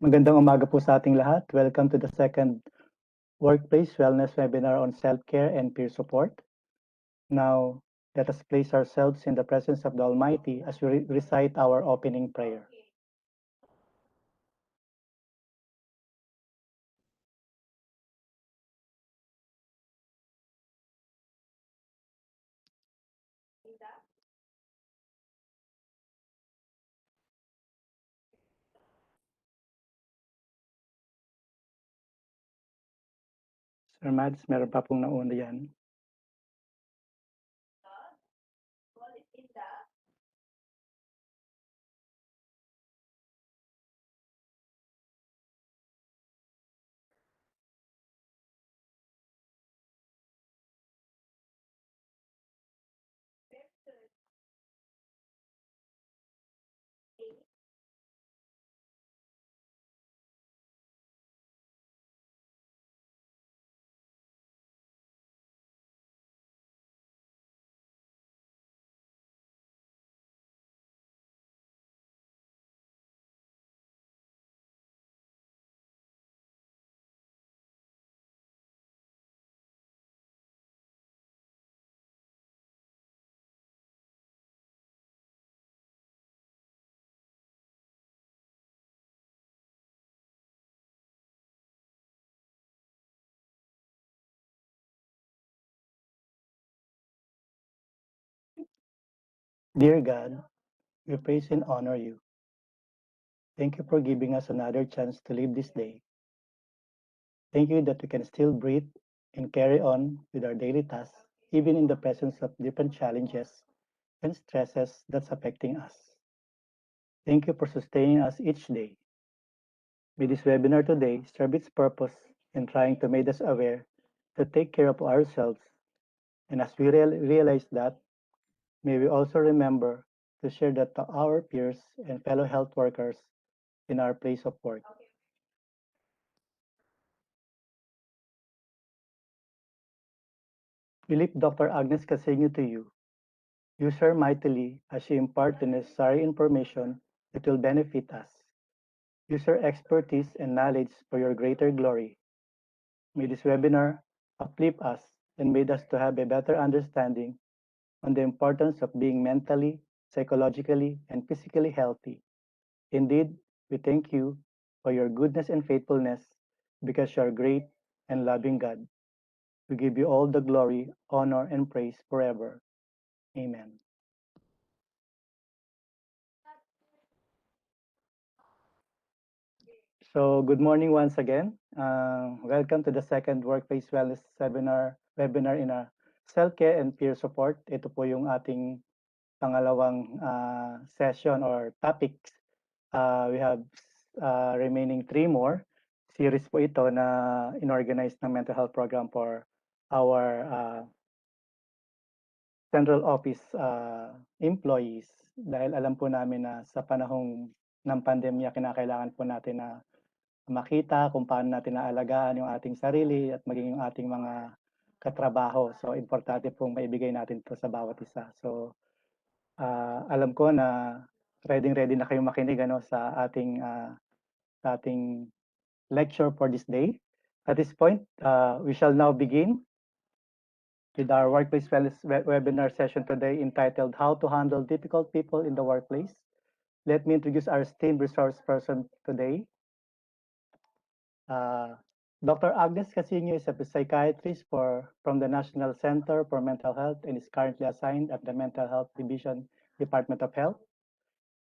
Magandang umaga po sa ating lahat. Welcome to the second Workplace Wellness webinar on self-care and peer support. Now, let us place ourselves in the presence of the Almighty as we recite our opening prayer. Sir Mads, meron pa pong nauna yan. Dear God, we praise and honor you. Thank you for giving us another chance to live this day. Thank you that we can still breathe and carry on with our daily tasks, even in the presence of different challenges and stresses that's affecting us. Thank you for sustaining us each day. May this webinar today serve its purpose in trying to make us aware to take care of ourselves. And as we realize that, may we also remember to share that to our peers and fellow health workers in our place of work. We lift Dr. Agnes Casino to you. Use her mightily as she imparts the necessary information that will benefit us. Use her expertise and knowledge for your greater glory. May this webinar uplift us and made us to have a better understanding on the importance of being mentally, psychologically, and physically healthy. Indeed, we thank you for your goodness and faithfulness because you are great and loving God. We give you all the glory, honor, and praise forever. Amen. So, good morning once again. Welcome to the second Workplace Wellness webinar in our self-care and peer support. Ito po yung ating pangalawang session or topics. We have remaining 3 more. Series po ito na inorganize ng mental health program for our central office employees. Dahil alam po namin na sa panahong ng pandemya, kinakailangan po natin na makita kung paano natin naalagaan yung ating sarili at maging yung ating mga katrabaho. So, importante pong maibigay natin ito sa bawat isa. So, alam ko na ready na kayong makinig sa ating lecture for this day. At this point, we shall now begin with our workplace wellness webinar session today entitled How to Handle Difficult People in the Workplace. Let me introduce our esteemed resource person today. Dr. Agnes Casino is a psychiatrist from the National Center for Mental Health and is currently assigned at the Mental Health Division, Department of Health.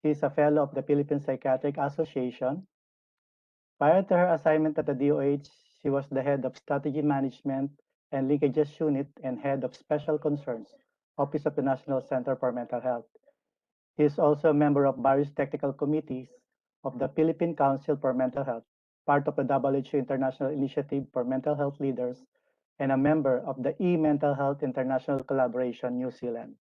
She is a fellow of the Philippine Psychiatric Association. Prior to her assignment at the DOH, she was the head of Strategy Management and Linkages Unit and head of Special Concerns, Office of the National Center for Mental Health. He is also a member of various technical committees of the Philippine Council for Mental Health, part of the WHO International Initiative for Mental Health Leaders, and a member of the E-Mental Health International Collaboration, New Zealand.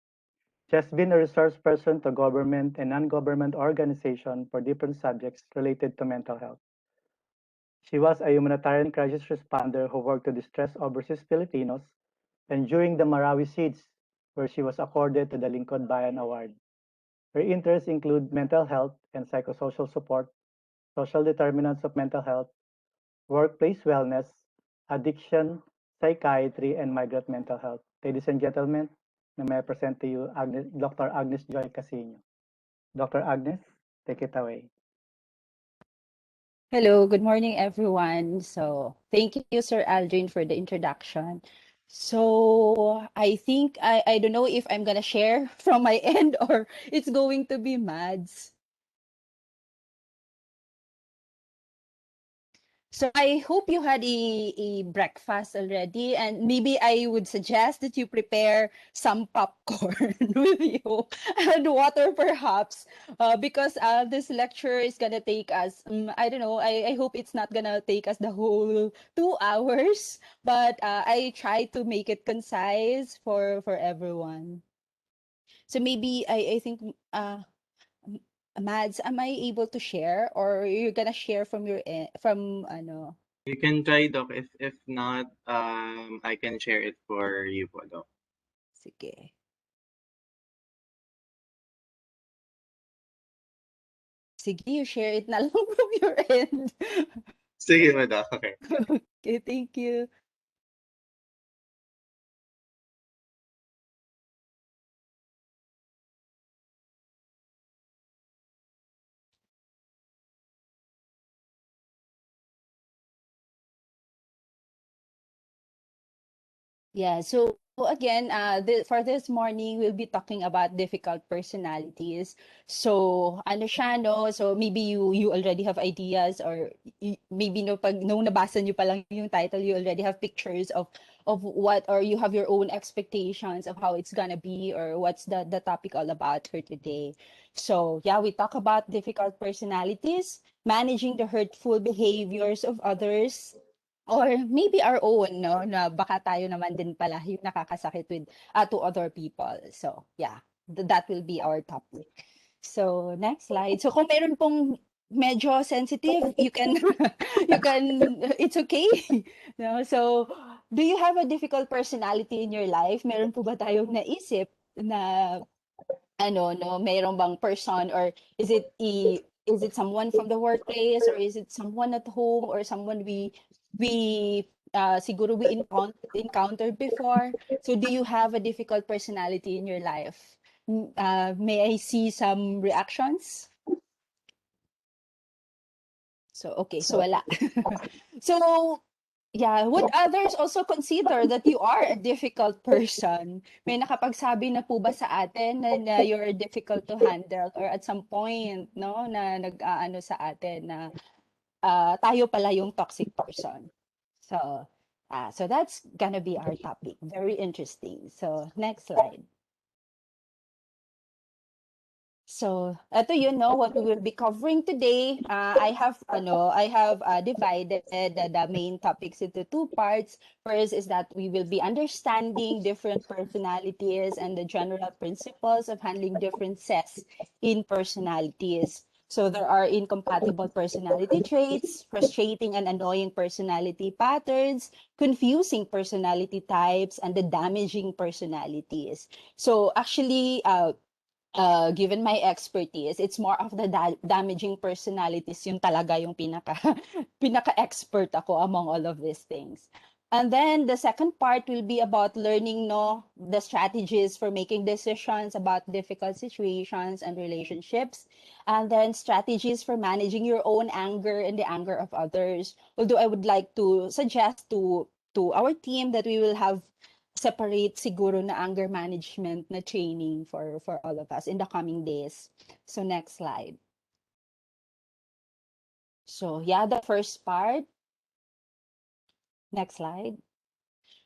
She has been a resource person to government and non-government organizations for different subjects related to mental health. She was a humanitarian crisis responder who worked to distress overseas Filipinos, and during the Marawi siege, where she was accorded to the Lingkod Bayan Award. Her interests include mental health and psychosocial support, social determinants of mental health, workplace wellness, addiction, psychiatry, and migrant mental health. Ladies and gentlemen, may I present to you Dr. Agnes Joy Casino. Dr. Agnes, take it away. Hello, good morning, everyone. So, thank you, Sir Aldrin, for the introduction. So, I think I don't know if I'm gonna share from my end or it's going to be Mads. So I hope you had a breakfast already, and maybe I would suggest that you prepare some popcorn with you and water perhaps, because this lecture is gonna take us, I don't know, I hope it's not gonna take us the whole 2 hours, but I try to make it concise for everyone. So maybe I think M- Mads, am I able to share or you're gonna share from your from ano? You can try, Doc. If not, I can share it for you po, Doc. Sige. Sige, you share it na lang from your end. Sige po, Doc. Okay. Okay, thank you. Yeah, so again, for this morning, we'll be talking about difficult personalities. So, ano siya, no? So, maybe you already have ideas or maybe no, pag nung nabasa niyo pa lang yung title, you already have pictures of what, or you have your own expectations of how it's gonna be or what's the topic all about for today. So, yeah, we talk about difficult personalities, managing the hurtful behaviors of others, or maybe our own, no, na baka tayo naman din pala yung nakakasakit with to other people. So, yeah, that will be our topic. So, next slide. So, kung meron pong medyo sensitive, you can you can it's okay. No? So, do you have a difficult personality in your life? Meron po ba tayong naisip na ano, no, mayroon bang person, or is it someone from the workplace, or is it someone at home, or someone we siguro we encountered before? So do you have a difficult personality in your life? May I see some reactions? So okay, so So, wala. So yeah, would others also consider that you are a difficult person? May nakapagsabi na po ba sa atin na you're difficult to handle, or at some point, no, na nag-aano sa atin na tayo pala yung toxic person. So, so that's gonna be our topic. Very interesting. So, next slide. So, ito you know what we will be covering today. I have divided the main topics into two parts. First is that we will be understanding different personalities and the general principles of handling differences in personalities. So there are incompatible personality traits, frustrating and annoying personality patterns, confusing personality types, and the damaging personalities. So actually, given my expertise, it's more of the damaging personalities yung talaga yung pinaka-expert ako among all of these things. And then the second part will be about learning, no, the strategies for making decisions about difficult situations and relationships, and then strategies for managing your own anger and the anger of others. Although I would like to suggest to our team that we will have separate siguro na anger management na training for all of us in the coming days. So next slide. So yeah, the first part. Next slide.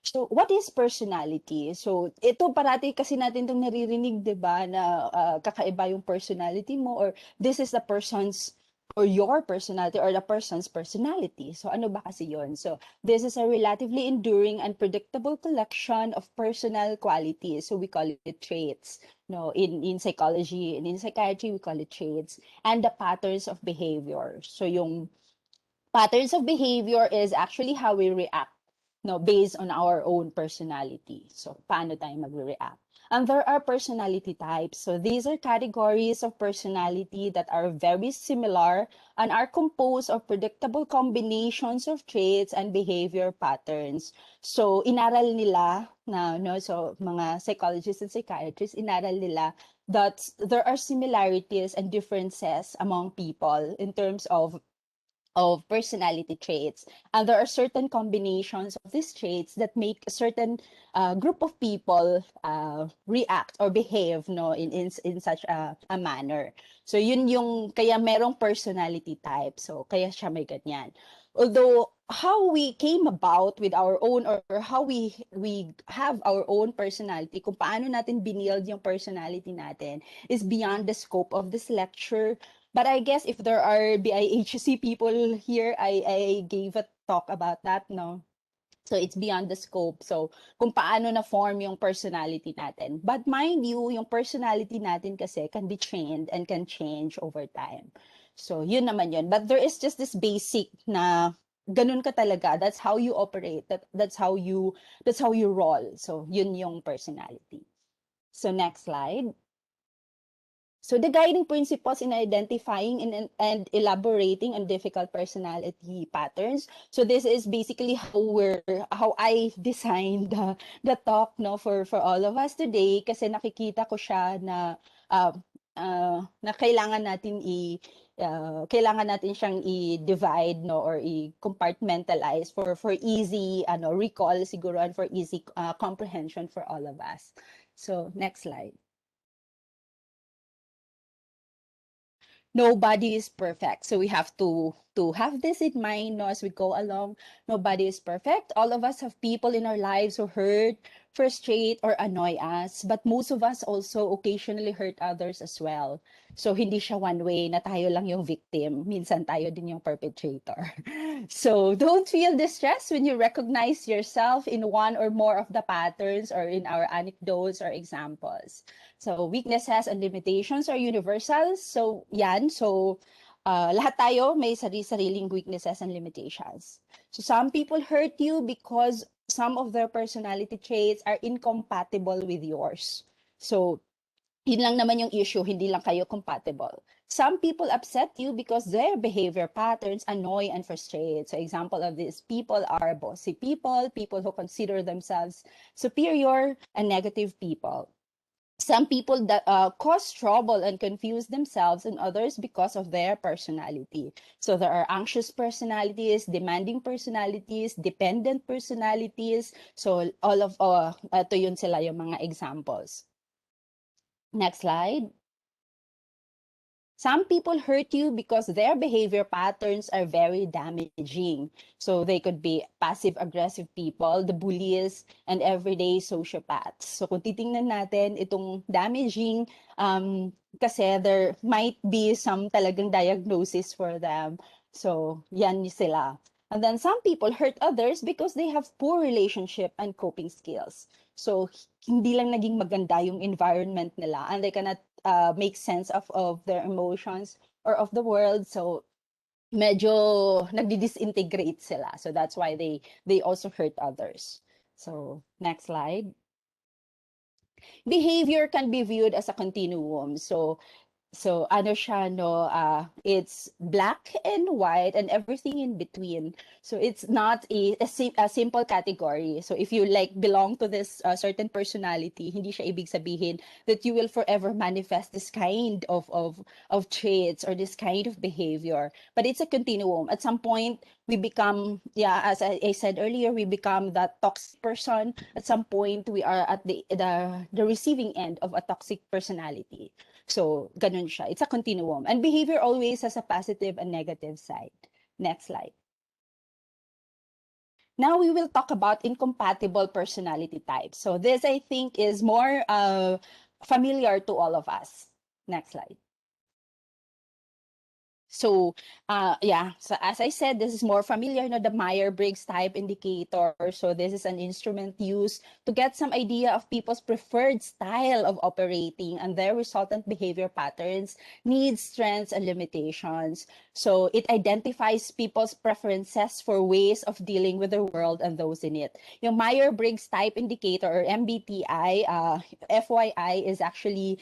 So, what is personality? So, ito parati kasi natin itong naririnig, di ba, na kakaiba yung personality mo, or this is the person's or your personality or the person's personality. So, ano ba kasi yon? So, this is a relatively enduring and predictable collection of personal qualities. So, we call it traits. No, in psychology and in psychiatry, we call it traits. And the patterns of behavior. So, yung patterns of behavior is actually how we react, no, based on our own personality. So, paano tayo mag-react? And there are personality types. So, these are categories of personality that are very similar and are composed of predictable combinations of traits and behavior patterns. So, inaral nila na, no, so mga psychologists and psychiatrists, inaral nila that there are similarities and differences among people in terms of personality traits. And there are certain combinations of these traits that make a certain group of people react or behave, no, in such a manner. So yun yung kaya merong personality type. So kaya siya may ganyan. Although how we came about with our own, or how we have our own personality, kung paano natin binild yung personality natin, is beyond the scope of this lecture. But I guess if there are BIHC people here, I gave a talk about that, no? So it's beyond the scope. So kung paano na-form yung personality natin. But mind you, yung personality natin kasi can be trained and can change over time. So yun naman yun. But there is just this basic na ganun ka talaga. That's how you operate. That's how you roll. So yun yung personality. So next slide. So the guiding principles in identifying and elaborating on difficult personality patterns. So this is basically how I designed the talk, no, for all of us today, kasi nakikita ko siya na na kailangan natin kailangan natin siyang i-divide, no, or i-compartmentalize for easy recall siguro, and for easy comprehension for all of us. So next slide. Nobody is perfect. So we have to have this in mind, no, as we go along. Nobody is perfect. All of us have people in our lives who hurt, frustrate, or annoy us. But most of us also occasionally hurt others as well. So hindi siya one way na tayo lang yung victim. Minsan tayo din yung perpetrator. So don't feel distressed when you recognize yourself in one or more of the patterns, or in our anecdotes or examples. So weaknesses and limitations are universal. So yan. So lahat tayo may sariling weaknesses and limitations. So some people hurt you because some of their personality traits are incompatible with yours. So yun lang naman yung issue, hindi lang kayo compatible. Some people upset you because their behavior patterns annoy and frustrate. So example of these people are bossy people, people who consider themselves superior, and negative people. Some people that cause trouble and confuse themselves and others because of their personality. So there are anxious personalities, demanding personalities, dependent personalities. So all of ito yun sila yung mga examples. Next slide. Some people hurt you because their behavior patterns are very damaging. So they could be passive-aggressive people, the bullies, and everyday sociopaths. So kung titingnan natin itong damaging, kasi there might be some talagang diagnosis for them. So yan sila. And then some people hurt others because they have poor relationship and coping skills. So hindi lang naging maganda yung environment nila, and they cannot make sense of their emotions or of the world. So medyo nagdi-disintegrate sila. So that's why they also hurt others. So next slide. Behavior can be viewed as a continuum. So ano siya, no, it's black and white and everything in between. So it's not a simple category. So if you like belong to this certain personality, hindi siya ibig sabihin that you will forever manifest this kind of traits or this kind of behavior. But it's a continuum. At some point, we become, as I said earlier, we become that toxic person. At some point, we are at the receiving end of a toxic personality. So, ganun siya. It's a continuum. And behavior always has a positive and negative side. Next slide. Now we will talk about incompatible personality types. So this, I think, is more familiar to all of us. Next slide. So, yeah, so as I said, this is more familiar, the Myers-Briggs type indicator. So this is an instrument used to get some idea of people's preferred style of operating and their resultant behavior patterns, needs, strengths, and limitations. So it identifies people's preferences for ways of dealing with the world and those in it. Yung Myers-Briggs type indicator, or MBTI, FYI, is actually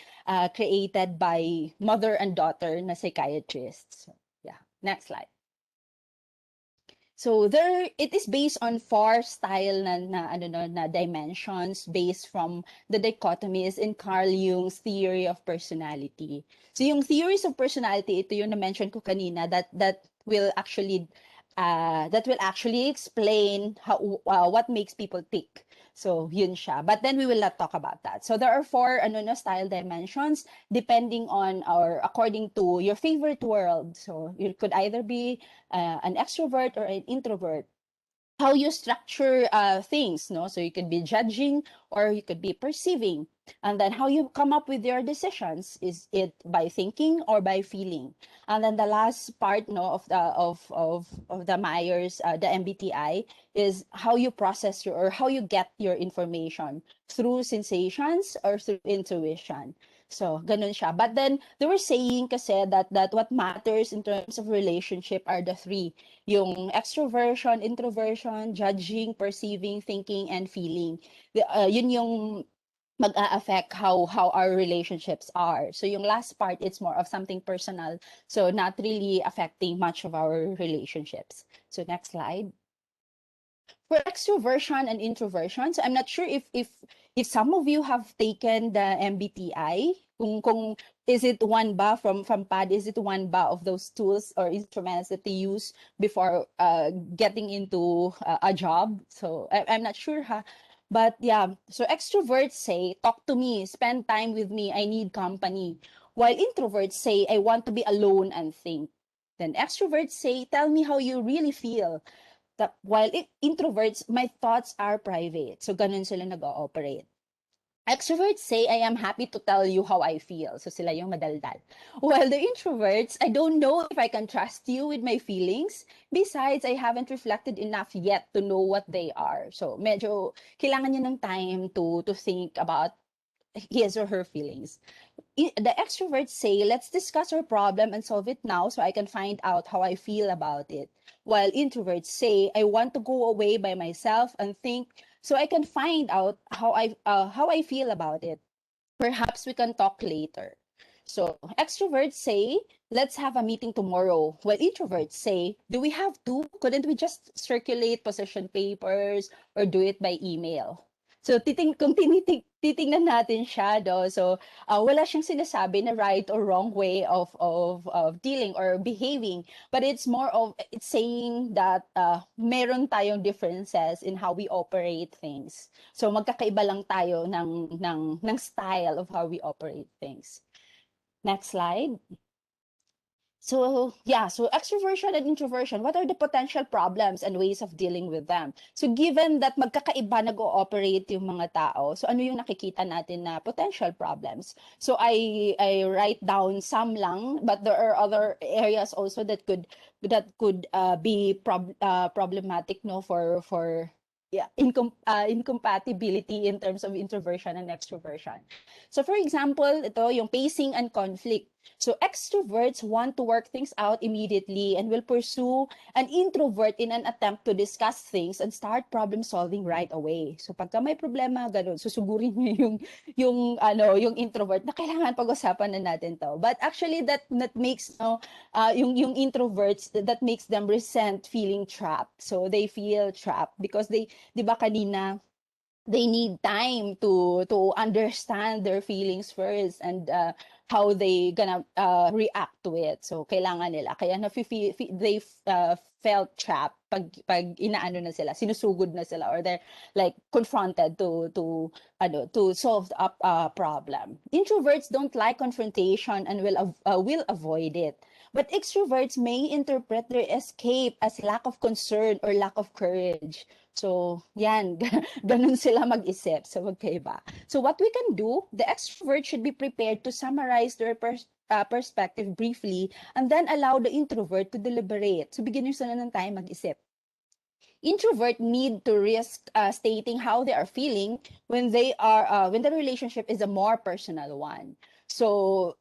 created by mother and daughter na psychiatrists. So, yeah, next slide. So there, it is based on four style na dimensions based from the dichotomies in Carl Jung's theory of personality. So yung theories of personality, ito yung na-mention ko kanina, that will actually explain how what makes people tick. So yun siya. But then we will not talk about that. So there are four style dimensions depending on, or according to your favorite world. So you could either be an extrovert or an introvert. How you structure things, no? So you could be judging or you could be perceiving. And then how you come up with your decisions, is it by thinking or by feeling? And then the last part, no, of the Myers, the MBTI, is how you process or how you get your information, through sensations or through intuition. So, ganun siya. But then, they were saying kasi that what matters in terms of relationship are the three. Yung extroversion, introversion, judging, perceiving, thinking, and feeling. Yun yung mag-a-affect how our relationships are. So yung last part, it's more of something personal. So not really affecting much of our relationships. So next slide. For extroversion and introversion, so I'm not sure if some of you have taken the MBTI, kung is it one ba from PAD, is it one ba of those tools or instruments that they use before getting into a job? So I'm not sure, ha. But yeah, so extroverts say, talk to me, spend time with me, I need company. While introverts say, I want to be alone and think. Then extroverts say, tell me how you really feel. While introverts, my thoughts are private. So ganun sila nag-ooperate. Extroverts say, I am happy to tell you how I feel. So sila yung madaldal. While the introverts, I don't know if I can trust you with my feelings. Besides, I haven't reflected enough yet to know what they are. So medyo kailangan niya ng time to think about his or her feelings. The extroverts say, let's discuss our problem and solve it now so I can find out how I feel about it. While introverts say, I want to go away by myself and think so I can find out how I feel about it. Perhaps we can talk later. So extroverts say, let's have a meeting tomorrow. While introverts say, do we have to? Couldn't we just circulate position papers or do it by email? So kung titingnan natin siya, so wala siyang sinasabi na right or wrong way of dealing or behaving, but it's more of, it's saying that meron tayong differences in how we operate things. So magkakaiba lang tayo ng style of how we operate things. Next slide. So yeah, so extroversion and introversion, what are the potential problems and ways of dealing with them? So given that magkakaiba nag-ooperate yung mga tao, so ano yung nakikita natin na potential problems? So I write down some lang, but there are other areas also that could be problematic, no, for yeah, incompatibility in terms of introversion and extroversion. So for example, ito yung pacing and conflict. So extroverts want to work things out immediately and will pursue an introvert in an attempt to discuss things and start problem solving right away. So pagka may problema, ganun, susugurin niyo yung introvert na kailangan pag-usapan na natin to. But actually that makes yung introverts, that makes them resent feeling trapped. So they feel trapped because they, 'di ba kanina, they need time to understand their feelings first and how they gonna react to it. So kailangan nila, kaya they felt trapped pag inaano na sila, sinusugod na sila, or they're like confronted to solve a problem. Introverts don't like confrontation and will avoid it. But extroverts may interpret their escape as lack of concern or lack of courage. So, yan, ganun sila mag-isip. So, magkaiba. So, what we can do, the extrovert should be prepared to summarize their perspective briefly, and then allow the introvert to deliberate. So bigyan nyo sila ng time mag-isip. Introvert need to risk stating how they are feeling when when the relationship is a more personal one. So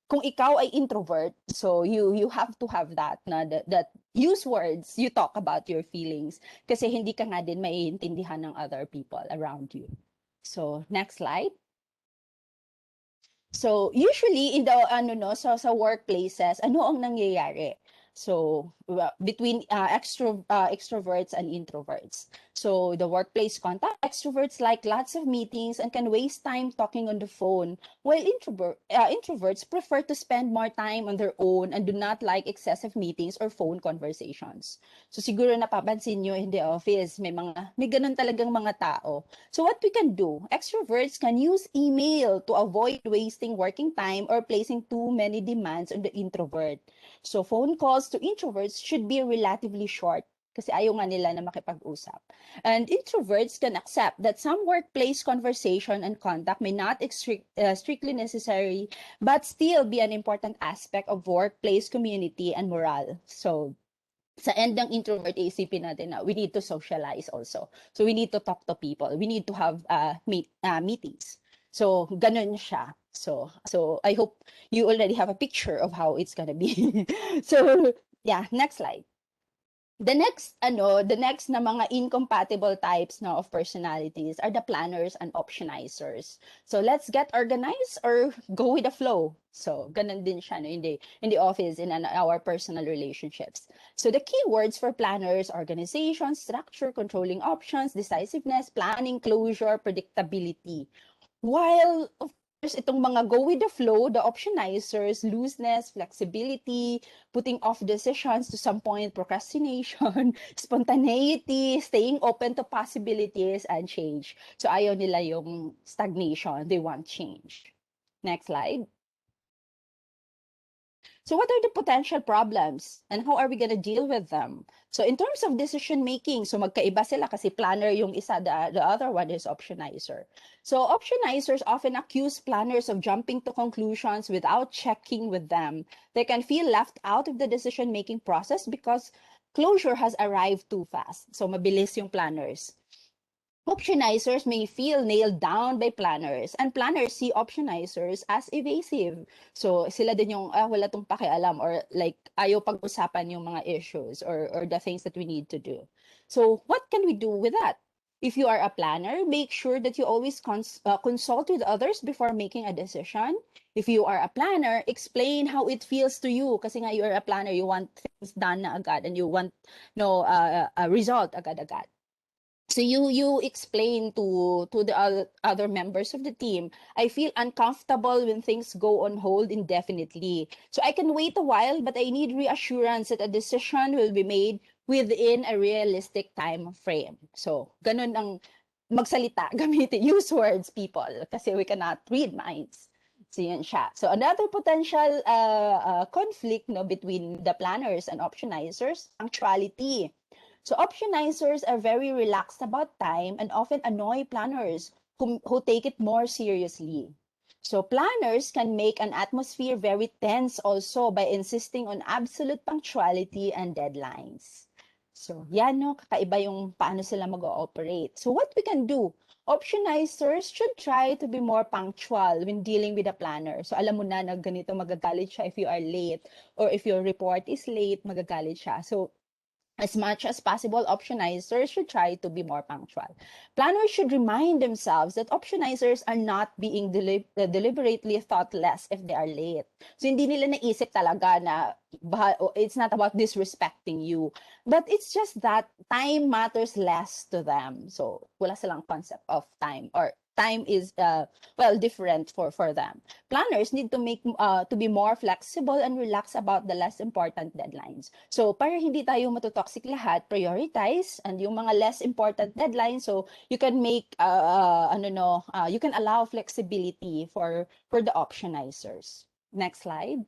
kung ikaw ay introvert, so you have to have that that use words, you talk about your feelings kasi hindi ka nga din maiintindihan ng other people around you. So next slide. So usually in the sa workplaces, ano ang nangyayari? So between extroverts and introverts. So the workplace contact, extroverts like lots of meetings and can waste time talking on the phone, while introverts prefer to spend more time on their own and do not like excessive meetings or phone conversations. So siguro napapansin nyo in the office, may ganun talagang mga tao. So what we can do, extroverts can use email to avoid wasting working time or placing too many demands on the introvert. So phone calls to introverts should be relatively short kasi ayaw nga nila na makipag-usap. And introverts can accept that some workplace conversation and contact may not strictly necessary, but still be an important aspect of workplace community and morale. So sa end ng introvert, isipin natin na we need to socialize also. So we need to talk to people. We need to have meetings. So ganun siya. So I hope you already have a picture of how it's gonna be. So yeah, next slide. The next na mga incompatible types now of personalities are the planners and optionizers. So let's get organized or go with the flow. So ganun din siya no, in the office, in our personal relationships. So the key words for planners: organization, structure, controlling options, decisiveness, planning, closure, predictability. While of course itong mga go with the flow, the optionizers, looseness, flexibility, putting off decisions to some point, procrastination, spontaneity, staying open to possibilities and change. So ayaw nila yung stagnation, they want change. Next slide. So what are the potential problems and how are we going to deal with them? So in terms of decision making, so magkaiba sila kasi planner yung isa, the other one is optionizer. So optionizers often accuse planners of jumping to conclusions without checking with them. They can feel left out of the decision making process because closure has arrived too fast. So mabilis yung planners. Optionizers may feel nailed down by planners, and planners see optionizers as evasive. So sila din yung wala tong pakialam, or like ayaw pag-usapan yung mga issues or the things that we need to do. So what can we do with that? If you are a planner, make sure that you always consult with others before making a decision. If you are a planner, explain how it feels to you. Kasi nga you are a planner, you want things done na agad and you want a result agad-agad. So you explain to the other members of the team, I feel uncomfortable when things go on hold indefinitely. So I can wait a while, but I need reassurance that a decision will be made within a realistic time frame. So ganun ang magsalita, gamitin, use words, people, kasi we cannot read minds. So yan siya. So another potential conflict between the planners and optionizers, punctuality. So optionizers are very relaxed about time and often annoy planners who take it more seriously. So planners can make an atmosphere very tense also by insisting on absolute punctuality and deadlines. So yan kakaiba yung paano sila mag-ooperate. So what we can do? Optionizers should try to be more punctual when dealing with a planner. So alam mo na ganito magagalit siya if you are late, or if your report is late, magagalit siya. So as much as possible, optionizers should try to be more punctual. Planners should remind themselves that optionizers are not being deliberately thoughtless if they are late. So hindi nila naisip talaga na it's not about disrespecting you, but it's just that time matters less to them. So wala silang concept of time, or time is different for them. Planners need to make to be more flexible and relax about the less important deadlines. So para hindi tayo matutoxic lahat, prioritize and yung mga less important deadlines, so you can make you can allow flexibility for the optionizers. Next slide.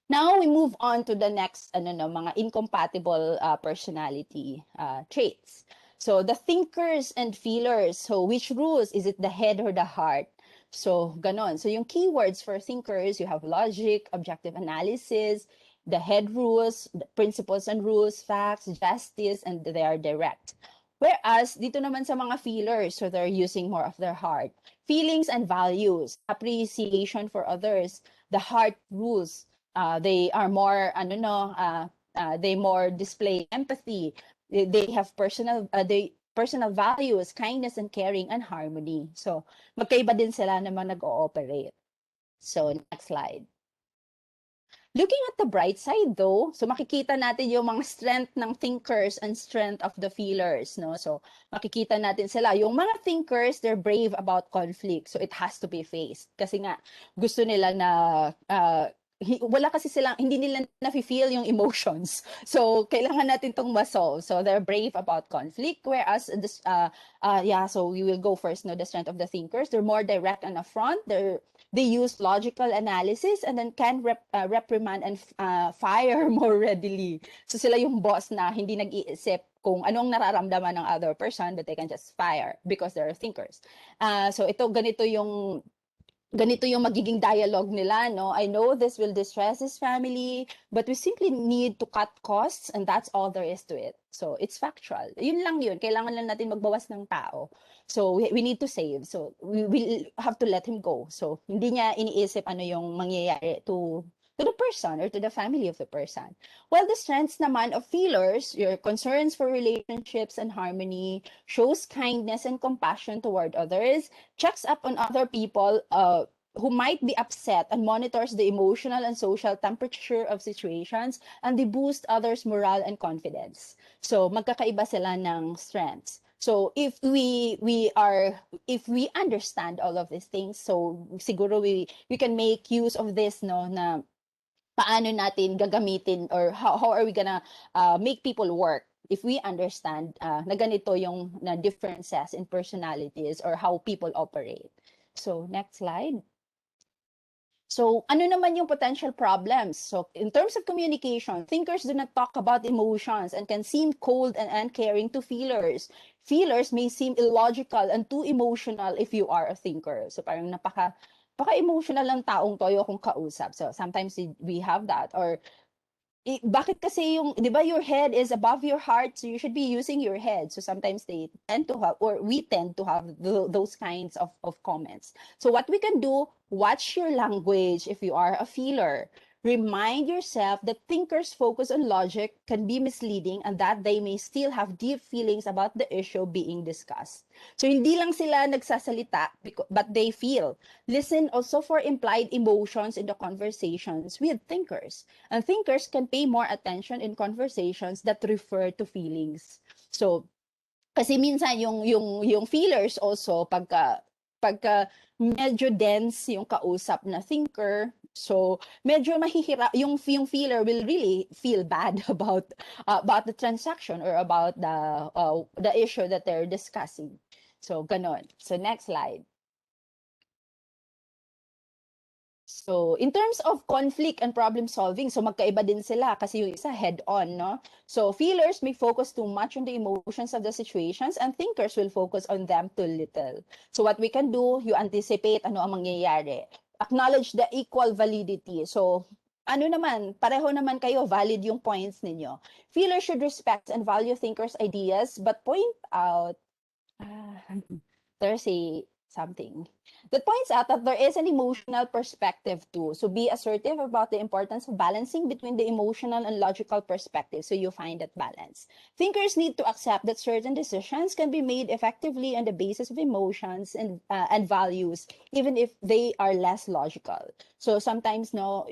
Now we move on to the next mga incompatible personality traits. So the thinkers and feelers. So which rules? Is it the head or the heart? So, ganon. So, yung keywords for thinkers, you have logic, objective analysis, the head rules, the principles and rules, facts, justice, and they are direct. Whereas, dito naman sa mga feelers, so they're using more of their heart. Feelings and values, appreciation for others, the heart rules. They are more, they more display empathy. They have personal values, kindness and caring, and harmony. So, magkaiba din sila naman nag-ooperate. So, next slide. Looking at the bright side though, so makikita natin yung mga strength ng thinkers and strength of the feelers, no? So, makikita natin sila. Yung mga thinkers, they're brave about conflict. So, it has to be faced. Kasi nga, gusto nila na wala kasi silang, hindi nila na-feel yung emotions. So, kailangan natin itong ma-solve. So, they're brave about conflict. Whereas, this, so we will go first, no, the strength of the thinkers. They're more direct and upfront. They use logical analysis and then can reprimand and fire more readily. So, sila yung boss na hindi nag-iisip kung anong nararamdaman ng other person, but they can just fire because they're thinkers. So, ganito yung magiging dialogue nila, no? I know this will distress his family, but we simply need to cut costs and that's all there is to it. So, it's factual. Yun lang yun. Kailangan lang natin magbawas ng tao. So, we need to save. So, we will have to let him go. So, hindi niya iniisip ano yung mangyayari to the person or to the family of the person. While the strengths naman of feelers, your concerns for relationships and harmony, shows kindness and compassion toward others, checks up on other people who might be upset and monitors the emotional and social temperature of situations, and they boost others' morale and confidence. So, magkakaiba sila ng strengths. So, if we understand all of these things, so siguro we can make use of this, no, na paano natin gagamitin or how are we gonna make people work if we understand na ganito yung na differences in personalities or how people operate. So, next slide. So, ano naman yung potential problems? So, in terms of communication, thinkers do not talk about emotions and can seem cold and uncaring to feelers. Feelers may seem illogical and too emotional if you are a thinker. So, parang napaka-emotional lang taong toyo kung kausap. So, sometimes we have that. Or, bakit kasi yung, di ba, your head is above your heart, so you should be using your head. So, sometimes they tend to have, or we tend to have those kinds of comments. So, what we can do, watch your language if you are a feeler. Remind yourself that thinkers focus on logic can be misleading and that they may still have deep feelings about the issue being discussed. So, hindi lang sila nagsasalita, but they feel. Listen also for implied emotions in the conversations with thinkers. And thinkers can pay more attention in conversations that refer to feelings. So, kasi minsan yung feelers also pagka medyo dense yung kausap na thinker, so medyo mahihira yung feeler will really feel bad about the transaction or about the issue that they're discussing. So ganon. So next slide. So, in terms of conflict and problem solving, so magkaiba din sila kasi yung isa head-on, no? So, feelers may focus too much on the emotions of the situations and thinkers will focus on them too little. So, what we can do, you anticipate ano ang mangyayari. Acknowledge the equal validity. So, ano naman, pareho naman kayo, valid yung points ninyo. Feelers should respect and value thinkers' ideas but point out, there's something that points out that there is an emotional perspective too. So be assertive about the importance of balancing between the emotional and logical perspective so you find that balance. Thinkers need to accept that certain decisions can be made effectively on the basis of emotions and values, even if they are less logical. So sometimes, no,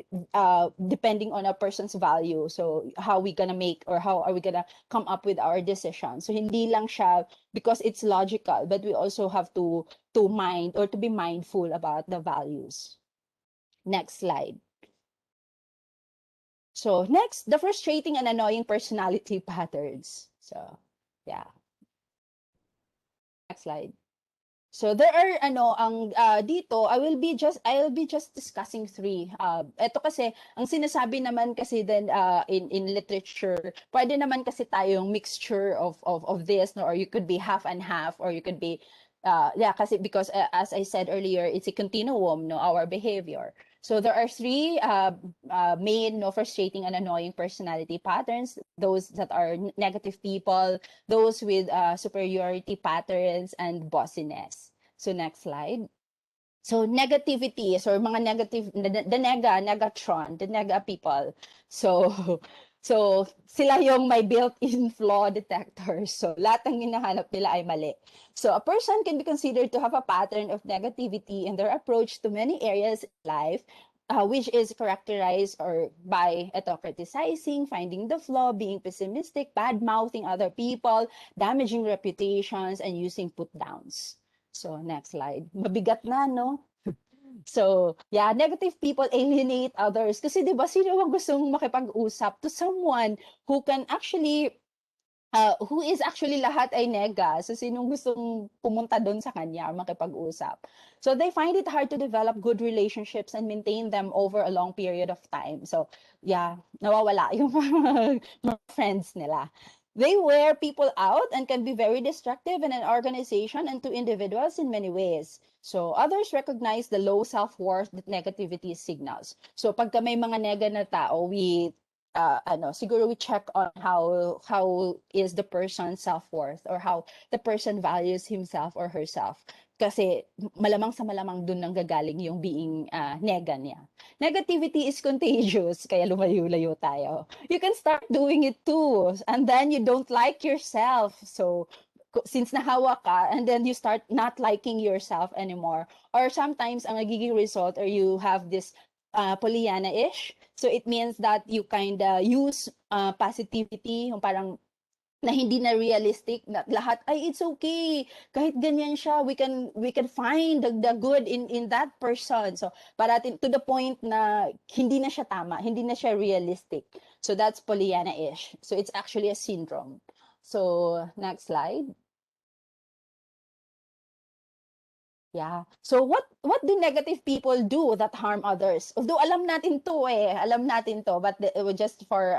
depending on a person's value, so how we gonna make or how are we gonna come up with our decision. So hindi lang siya because it's logical, but we also have to mind or to be mindful about the values. Next slide. So next, the frustrating and annoying personality patterns. So yeah. Next slide. So there are dito I'll be just discussing three. Ito kasi ang sinasabi naman kasi then in literature, pwede naman kasi tayong mixture of this, no, or you could be half and half or you could be Yeah, kasi because as I said earlier, it's a continuum, no, our behavior. So there are three main, no, frustrating and annoying personality patterns. Those that are negative people, those with superiority patterns, and bossiness. So next slide. So negativity, so mga negative, the negatron, the nega people. So, so sila yung may built-in flaw detectors. So lahat ng hinahanap nila ay mali. So a person can be considered to have a pattern of negativity in their approach to many areas in life, which is characterized or by criticizing, finding the flaw, being pessimistic, bad-mouthing other people, damaging reputations, and using put-downs. So next slide. Mabigat na, no? So, yeah, negative people alienate others. Kasi 'di ba sino ang gustong makipag-usap to someone who can actually who is actually lahat ay nega. So sinong gustong pumunta doon sa kanya or makipag-usap. So they find it hard to develop good relationships and maintain them over a long period of time. So, yeah, nawawala yung mga friends nila. They wear people out and can be very destructive in an organization and to individuals in many ways. So others recognize the low self-worth that negativity signals. So pagka may mga nega na tao, siguro we check on how is the person's self-worth or how the person values himself or herself. Kasi malamang sa malamang dun nang gagaling yung being nega niya. Negativity is contagious, kaya lumayo-layo tayo. You can start doing it too, and then you don't like yourself. So, since nahawa ka, and then you start not liking yourself anymore. Or sometimes, ang nagiging result, or you have this Pollyanna-ish. So, it means that you kind of use positivity, yung parang na hindi na realistic na lahat ay it's okay kahit ganyan siya we can find the good in that person, so parating to the point na hindi na siya tama, hindi na siya realistic. So that's Pollyanna-ish, so it's actually a syndrome. So next slide. Yeah. So what do negative people do that harm others? Although alam natin to, but just for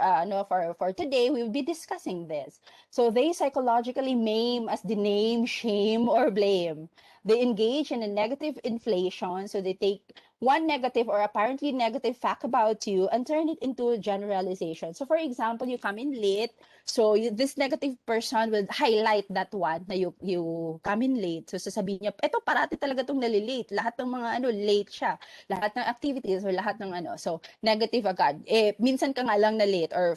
for today we will be discussing this. So they psychologically maim, as the name, shame or blame. They engage in a negative inflation, so they take one negative or apparently negative fact about you and turn it into a generalization. So for example, you come in late, so this negative person will highlight that one na you come in late. So sasabihin niya, eto parati talaga tong nalilate. Lahat ng mga late siya. Lahat ng activities or lahat ng So negative agad. Minsan ka nga lang na late or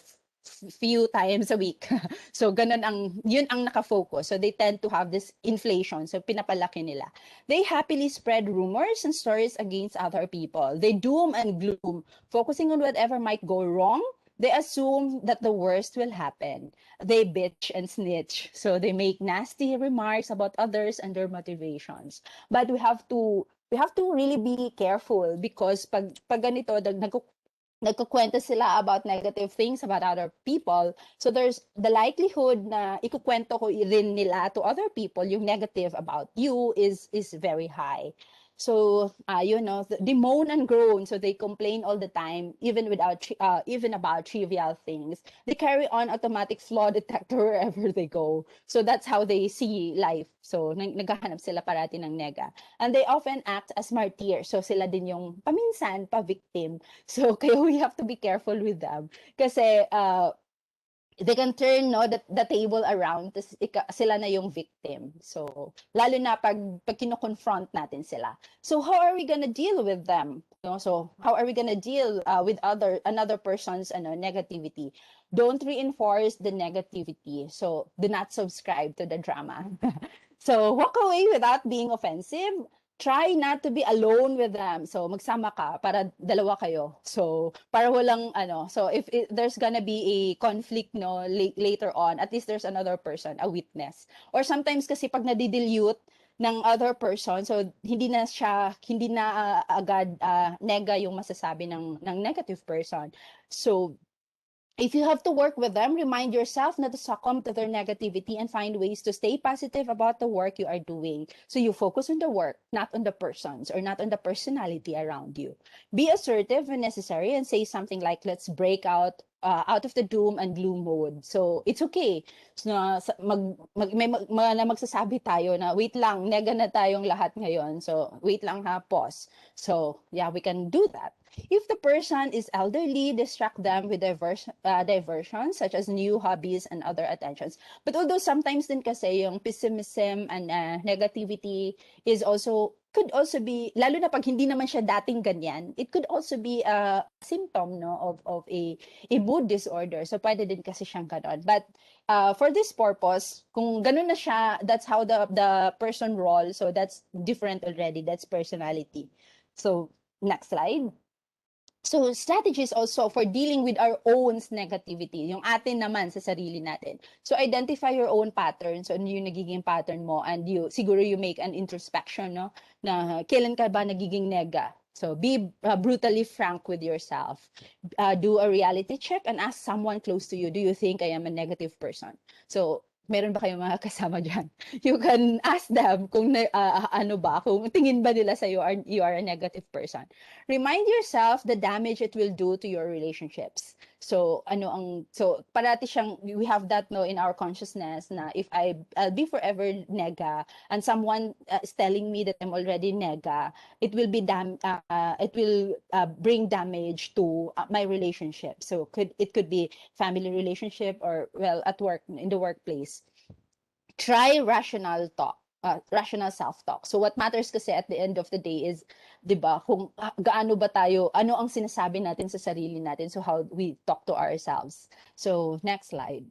few times a week. So ganun yun ang nakafocus. So they tend to have this inflation. So pinapalaki nila. They happily spread rumors and stories against other people. They doom and gloom, focusing on whatever might go wrong. They assume that the worst will happen. They bitch and snitch. So they make nasty remarks about others and their motivations. But we have to really be careful because pag ganito nagkukwento sila about negative things about other people, so there's the likelihood na ikukwento ko rin nila to other people yung negative about you is very high. So, they moan and groan. So they complain all the time, even about trivial things. They carry on automatic flaw detector wherever they go. So that's how they see life. So naghahanap sila parati ng nega. And they often act as martyrs. So sila din yung paminsan pa-victim. So kaya we have to be careful with them. Kasi they can turn the table around, tas sila na yung victim. So lalo na pag kino-confront natin sila. So how are we gonna deal with them? So how are we gonna deal with another person's negativity? Don't reinforce the negativity. So do not subscribe to the drama. So walk away without being offensive. Try not to be alone with them. So magsama ka para dalawa kayo. So para walang so if there's gonna be a conflict later on, at least there's another person, a witness. Or sometimes kasi pag nadidilute ng other person, so hindi na agad nega yung masasabi ng negative person. So if you have to work with them, remind yourself not to succumb to their negativity and find ways to stay positive about the work you are doing. So you focus on the work, not on the persons or not on the personality around you. Be assertive when necessary and say something like, let's break out out of the doom and gloom mode. So it's okay. So, na magsasabi tayo na wait lang, nega na tayong lahat ngayon. So wait lang ha, pause. So yeah, we can do that. If the person is elderly, distract them with diversions such as new hobbies and other attentions. But although sometimes din kasi yung pessimism and negativity could also be, lalo na pag hindi naman siya dating ganyan, it could also be a symptom of a mood disorder. So pwede din kasi siyang ganon. But for this purpose, kung ganun na siya, that's how the person rolls. So that's different already. That's personality. So next slide. So strategies also for dealing with our own negativity, yung atin naman sa sarili natin. So identify your own patterns, so ano yung nagiging pattern mo, and siguro you make an introspection, no? Na kailan ka ba nagiging nega? So be brutally frank with yourself. Do a reality check and ask someone close to you, do you think I am a negative person? So meron ba kayong mga kasama dyan? You can ask them kung kung tingin ba nila sa you are a negative person. Remind yourself the damage it will do to your relationships. So parati siyang, we have that in our consciousness na if I'll be forever nega and someone is telling me that I'm already nega, it will bring damage to my relationship. So it could be family relationship or at work, in the workplace. Try rational talk. Rational self-talk. So what matters kasi at the end of the day is, 'di ba, kung gaano ba tayo, ano ang sinasabi natin sa sarili natin, so how we talk to ourselves. So next slide.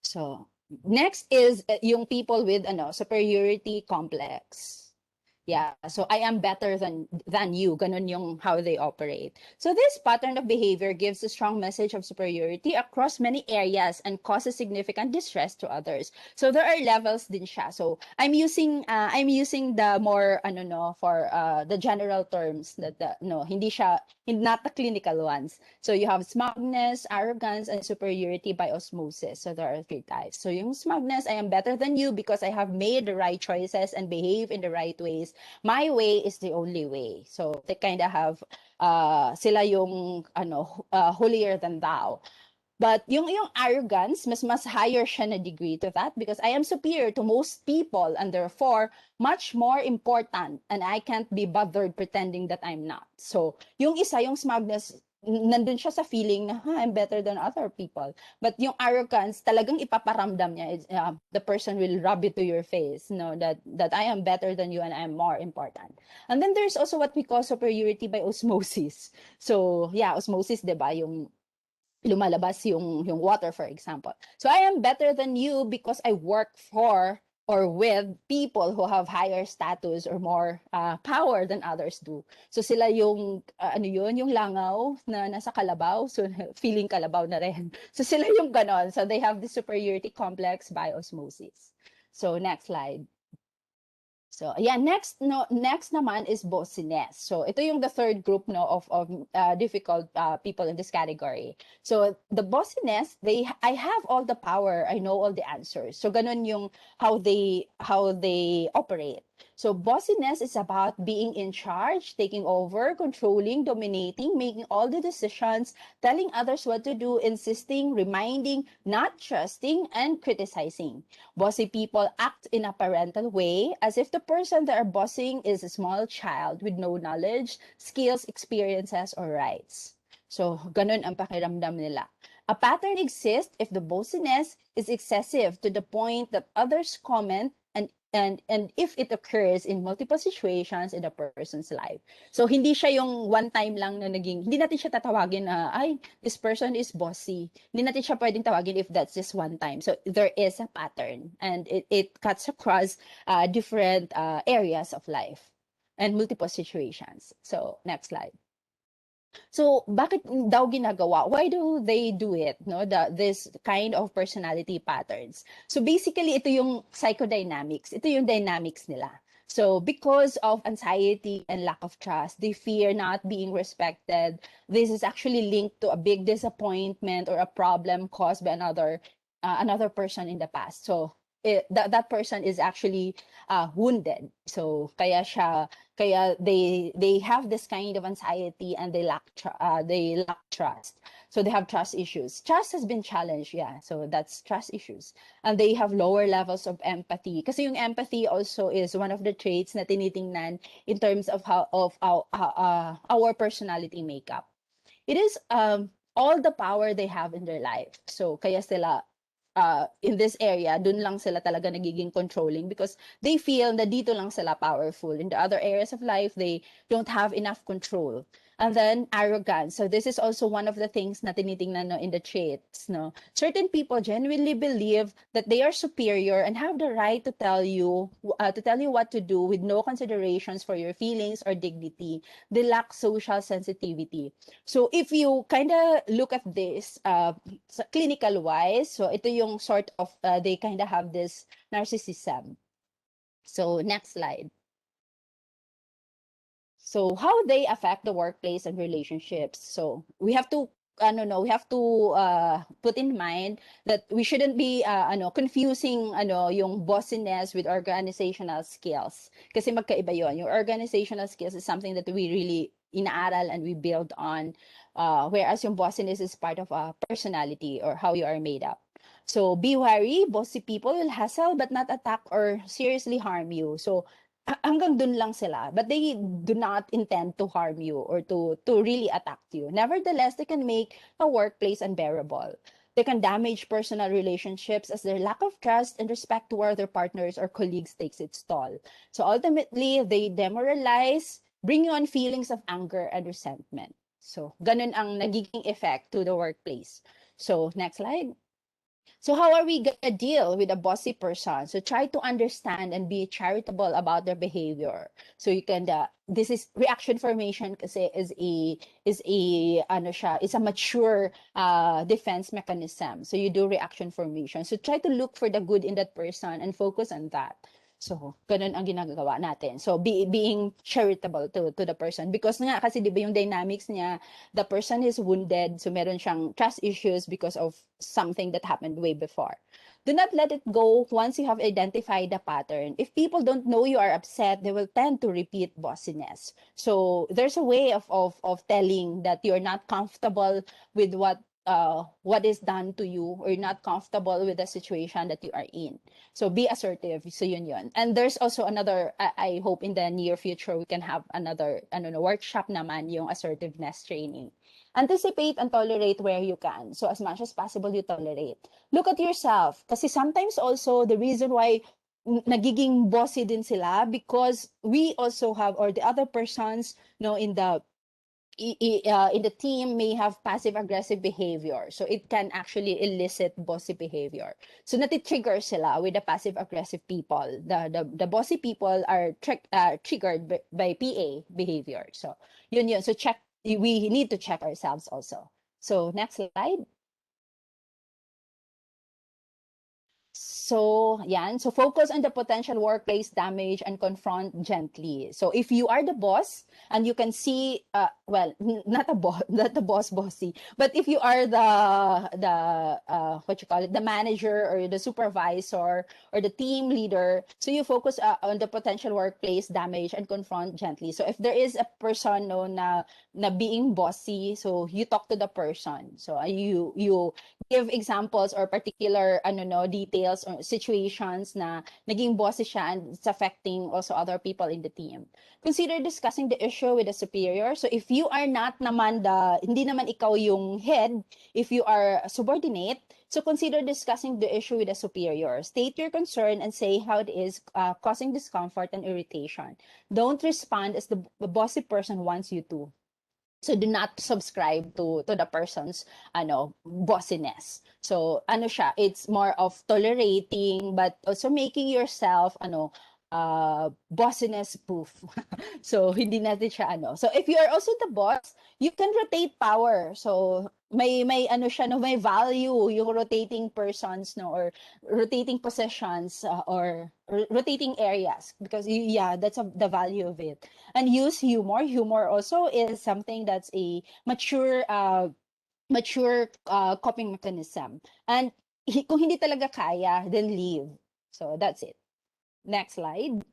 So next is yung people with superiority complex. Yeah, so I am better than you. Ganun yung how they operate. So this pattern of behavior gives a strong message of superiority across many areas and causes significant distress to others. So there are levels din siya. So I'm using the more for the general terms that hindi siya, not the clinical ones. So you have smugness, arrogance, and superiority by osmosis. So there are 3 types. So yung smugness, I am better than you because I have made the right choices and behave in the right ways. My way is the only way. So they kind of have sila yung holier than thou. But yung arrogance, mas higher siya na degree to that because I am superior to most people and therefore much more important and I can't be bothered pretending that I'm not. So yung isa, yung smugness, nandun siya sa feeling na I'm better than other people. But yung arrogance, talagang ipaparamdam niya, the person will rub it to your face, that I am better than you and I am more important. And then there's also what we call superiority by osmosis. So yeah, osmosis, 'di ba, yung lumalabas yung water, for example. So I am better than you because I work for or with people who have higher status or more power than others do. So sila yung yung langaw na nasa kalabaw, so feeling kalabaw na rin. So sila yung ganon. So they have the superiority complex by osmosis. So next slide. So yeah, next naman is bossiness. So ito yung the third group of difficult people in this category. So the bossiness, I have all the power, I know all the answers. So ganun yung how they operate. So bossiness is about being in charge, taking over, controlling, dominating, making all the decisions, telling others what to do, insisting, reminding, not trusting, and criticizing. Bossy people act in a parental way as if the person they are bossing is a small child with no knowledge, skills, experiences, or rights. So, ganun ang pakiramdam nila. A pattern exists if the bossiness is excessive to the point that others comment and if it occurs in multiple situations in a person's life. So, hindi siya yung one time lang na hindi natin siya tatawagin na, this person is bossy. Hindi natin siya pwedeng tawagin if that's just one time. So, there is a pattern and it cuts across different areas of life and multiple situations. So, next slide. So, bakit daw ginagawa? Why do they do it? This kind of personality patterns. So, basically, ito yung psychodynamics. Ito yung dynamics nila. So, because of anxiety and lack of trust, they fear not being respected. This is actually linked to a big disappointment or a problem caused by another person in the past. So, that person is actually wounded. So kaya they have this kind of anxiety, and they lack trust. So they have trust issues. Trust has been challenged, yeah. So that's trust issues. And they have lower levels of empathy. Kasi yung empathy also is one of the traits na tinitingnan in terms of our personality makeup. It is all the power they have in their life. So kaya sila in this area, dun lang sila talaga nagiging controlling, because they feel na dito lang sila powerful. In the other areas of life, they don't have enough control. And then arrogance. So this is also one of the things na tinitingnan, no, in the traits. No, certain people genuinely believe that they are superior and have the right to tell you what to do with no considerations for your feelings or dignity. They lack social sensitivity. So if you kind of look at this clinical wise, so ito yung sort of they kind of have this narcissism. So next slide. So how they affect the workplace and relationships. So we have to put in mind that we shouldn't be confusing yung bossiness with organizational skills, kasi magkaiba yon. Yung organizational skills is something that we really inaaral and we build on, whereas yung bossiness is part of a personality or how you are made up. So be wary, bossy people will hassle but not attack or seriously harm you. So hanggang dun lang sila, but they do not intend to harm you or to really attack you. Nevertheless, they can make a workplace unbearable. They can damage personal relationships as their lack of trust and respect toward their partners or colleagues takes its toll. So ultimately, they demoralize, bringing on feelings of anger and resentment. So ganun ang nagiging effect to the workplace. So next slide. So how are we gonna deal with a bossy person? So try to understand and be charitable about their behavior. So you can this is reaction formation kasi is a mature defense mechanism. So you do reaction formation. So try to look for the good in that person and focus on that. So, ganun ang ginagawa natin. So, being charitable to the person. Because nga, kasi di ba yung dynamics niya, the person is wounded, so meron siyang trust issues because of something that happened way before. Do not let it go once you have identified the pattern. If people don't know you are upset, they will tend to repeat bossiness. So, there's a way of telling that you're not comfortable with what is done to you, or not comfortable with the situation that you are in. So be assertive. So yun. And there's also another, I hope in the near future we can have another workshop naman, yung assertiveness training. Anticipate and tolerate where you can. So as much as possible, you tolerate. Look at yourself. Kasi sometimes also the reason why nagiging bossy din sila, because we also have, or the other persons in the team may have passive aggressive behavior, so it can actually elicit bossy behavior. So nati-trigger sila with the passive aggressive people. The bossy people are triggered by PA behavior. So yun. So we need to check ourselves also. So next slide. So, yan. So, focus on the potential workplace damage and confront gently. So, if you are the boss and you can see, not the boss bossy, but if you are the manager or the supervisor or the team leader, so you focus on the potential workplace damage and confront gently. So, if there is a person na being bossy, so you talk to the person. So, you give examples or particular details or situations na naging bossy siya and it's affecting also other people in the team. Consider discussing the issue with the superior. So if you are not naman hindi naman ikaw yung head, if you are subordinate, so consider discussing the issue with the superior. State your concern and say how it is causing discomfort and irritation. Don't respond as the bossy person wants you to. So do not subscribe to the person's bossiness. So it's more of tolerating but also making yourself bossiness proof. So hindi natin siya So if you are also the boss, you can rotate power. So may may value yung rotating persons or rotating positions or rotating areas, because that's the value of it. And use humor. Humor also is something that's a mature coping mechanism. And kung hindi talaga kaya, then leave. So that's it. Next slide.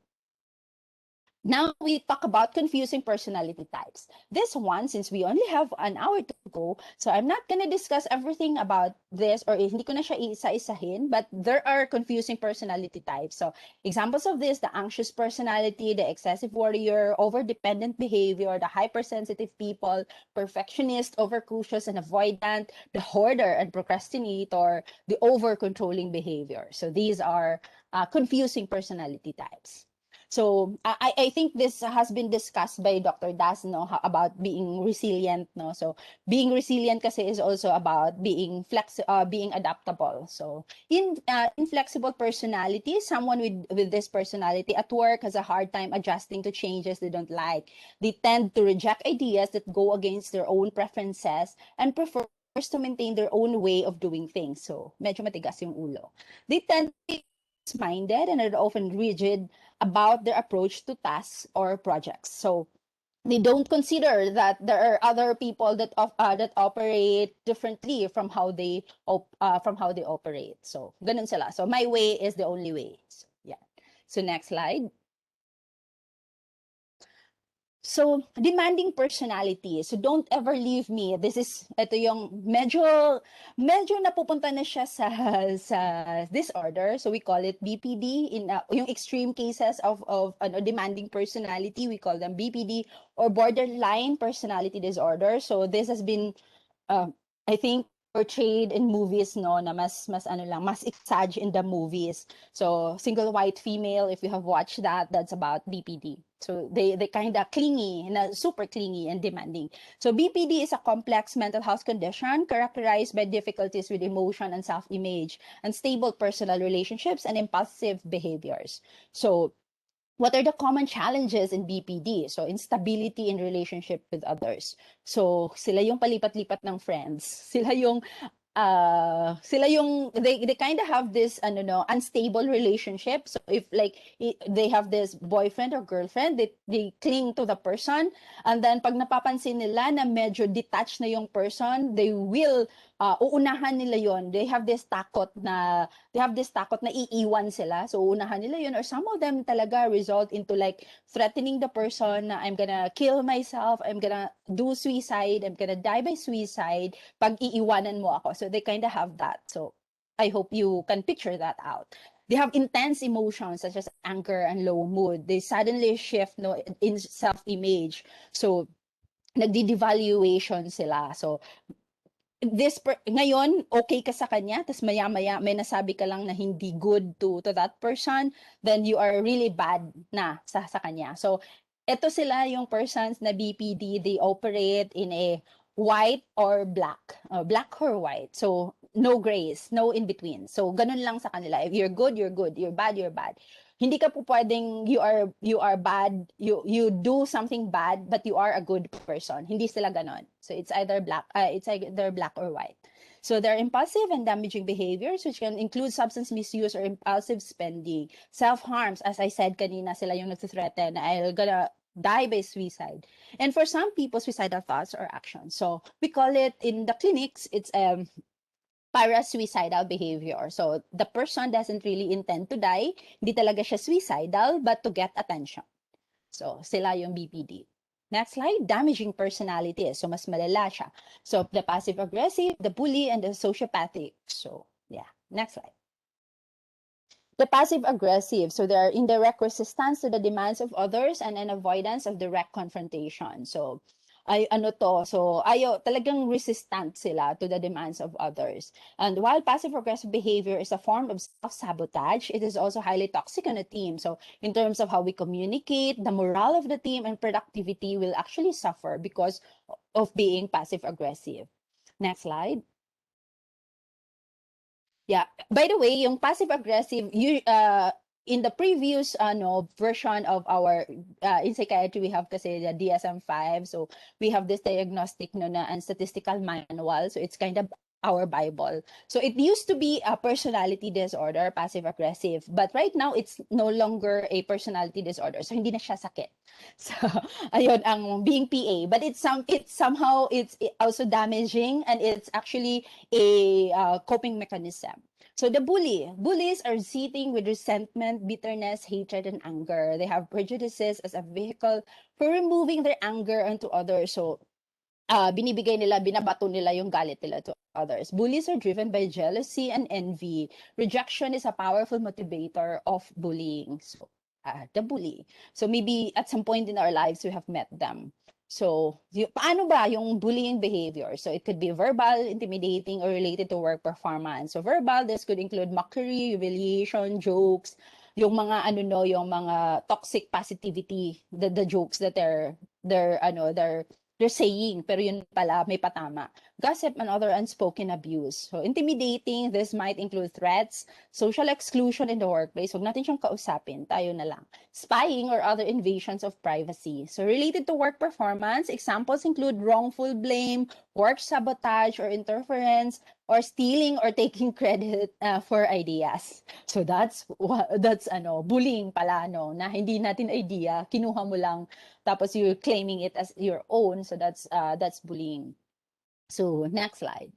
Now we talk about confusing personality types. This one, since we only have an hour to go, so I'm not gonna discuss everything about this, or hindi ko na siya isa-isahin, but there are confusing personality types. So examples of this, the anxious personality, the excessive worrier, over-dependent behavior, the hypersensitive people, perfectionist, over-cautious and avoidant, the hoarder and procrastinator, the over-controlling behavior. So these are confusing personality types. So I think this has been discussed by Dr. Das, no, about being resilient, no. So being resilient kasi is also about being being adaptable. So inflexible personality, someone with this personality at work has a hard time adjusting to changes they don't like. They tend to reject ideas that go against their own preferences and prefer to maintain their own way of doing things. So medyo matigas yung ulo. They tend to be minded and are often rigid about their approach to tasks or projects. So they don't consider that there are other people that operate differently from how they operate. So ganun sila. So my way is the only way. So, yeah. So next slide. So, demanding personality. So, don't ever leave me. Ito yung medyo napupunta na siya sa disorder. So, we call it BPD. Yung extreme cases of demanding personality, we call them BPD or borderline personality disorder. So, this has been, I think, portrayed in movies, no, na mas exag in the movies. So single white female, if you have watched that, that's about BPD. So they kind of clingy, super clingy and demanding. So BPD is a complex mental health condition characterized by difficulties with emotion and self-image, unstable personal relationships, and impulsive behaviors. So what are the common challenges in BPD? So instability in relationship with others. So sila yung palipat-lipat ng friends. Sila yung they kind of have this unstable relationship. So if like they have this boyfriend or girlfriend, they cling to the person, and then pag napapansin nila na medyo detached na yung person, they will uunahan nila yon. They have this takot na iiwan sila. So uunahan nila yon, or some of them talaga result into like threatening the person na I'm gonna kill myself, I'm gonna do suicide, I'm gonna die by suicide pag iiwanan mo ako. So they kind of have that. So I hope you can picture that out. They have intense emotions such as anger and low mood. They suddenly shift in self-image. So nagdi-devaluation sila. So ngayon, okay ka sa kanya, tapos maya-maya may nasabi ka lang na hindi good to that person, then you are really bad na sa kanya. So, ito sila yung persons na BPD, they operate in a white or black, black or white. So, no grays, no in between. So, ganun lang sa kanila. If you're good, you're good. You're bad, you're bad. Hindi ka po pwedeng you are bad, you do something bad but you are a good person. Hindi sila ganon. So it's either black or white. So there are impulsive and damaging behaviors which can include substance misuse or impulsive spending. Self-harms, as I said kanina, sila yung nagthreaten na I'll gonna die by suicide. And for some people, suicidal thoughts or actions. So we call it in the clinics, it's parasuicidal behavior. So the person doesn't really intend to die, hindi talaga siya suicidal, but to get attention. So sila yung BPD. Next slide, damaging personality. So mas malala siya. So the passive-aggressive, the bully, and the sociopathic. So yeah, next slide. The passive-aggressive, so they are indirect resistance to the demands of others and an avoidance of direct confrontation. So talagang resistant sila to the demands of others. And while passive-aggressive behavior is a form of self-sabotage, it is also highly toxic on a team. So in terms of how we communicate, the morale of the team and productivity will actually suffer because of being passive-aggressive. Next slide. Yeah. By the way, yung passive-aggressive, in the previous version of our in psychiatry, we have kasi the DSM-5. So we have this diagnostic and statistical manual. So it's kind of our Bible. So it used to be a personality disorder, passive aggressive, but right now it's no longer a personality disorder. So hindi na siya sakit. So ayun ang being PA, but it's somehow it's also damaging, and it's actually a coping mechanism. So the bullies are seething with resentment, bitterness, hatred, and anger. They have prejudices as a vehicle for removing their anger onto others. So binabato nila yung galit nila to others. Bullies are driven by jealousy and envy. Rejection is a powerful motivator of bullying. So, the bully. So maybe at some point in our lives, we have met them. So, paano ba yung bullying behavior? So, it could be verbal, intimidating, or related to work performance. So, verbal, this could include mockery, humiliation, jokes, yung mga yung mga toxic positivity, the jokes that they're saying, pero yun pala may patama. Gossip and other unspoken abuse. So, intimidating, this might include threats, social exclusion in the workplace. Huwag natin siyang kausapin, tayo na lang. Spying or other invasions of privacy. So, related to work performance, examples include wrongful blame, work sabotage or interference, or stealing or taking credit for ideas. So, that's bullying pala, na hindi natin idea, kinuha mo lang, tapos you're claiming it as your own. So that's bullying. So next slide.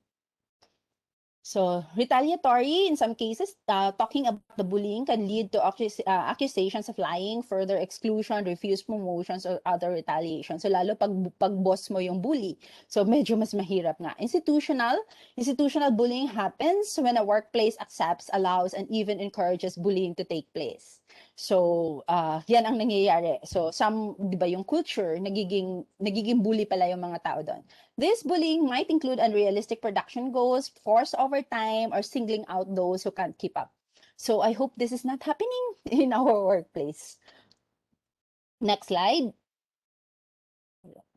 So retaliatory, in some cases, talking about the bullying can lead to accusations of lying, further exclusion, refused promotions, or other retaliation. So lalo pag boss mo yung bully. So medyo mas mahirap nga. Institutional bullying happens when a workplace accepts, allows, and even encourages bullying to take place. So, yan ang nangyayari. So, di ba yung culture, nagiging bully pala yung mga tao doon. This bullying might include unrealistic production goals, forced overtime, or singling out those who can't keep up. So, I hope this is not happening in our workplace. Next slide.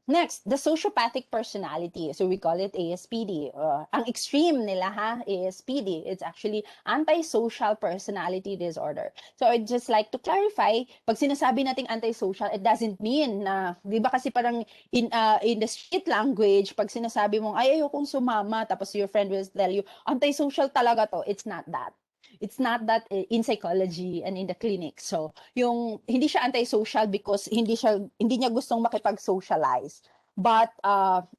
Next, the sociopathic personality. So we call it ASPD. Ang extreme nila ASPD. It's actually antisocial personality disorder. So I'd just like to clarify, pag sinasabi nating antisocial, it doesn't mean na, di ba kasi parang in the street language, pag sinasabi mong, ay, ayokong sumama, tapos your friend will tell you, antisocial talaga to. It's not that. It's not that in psychology and in the clinic. So, yung hindi siya antisocial because hindi niya gustong makipag-socialize. But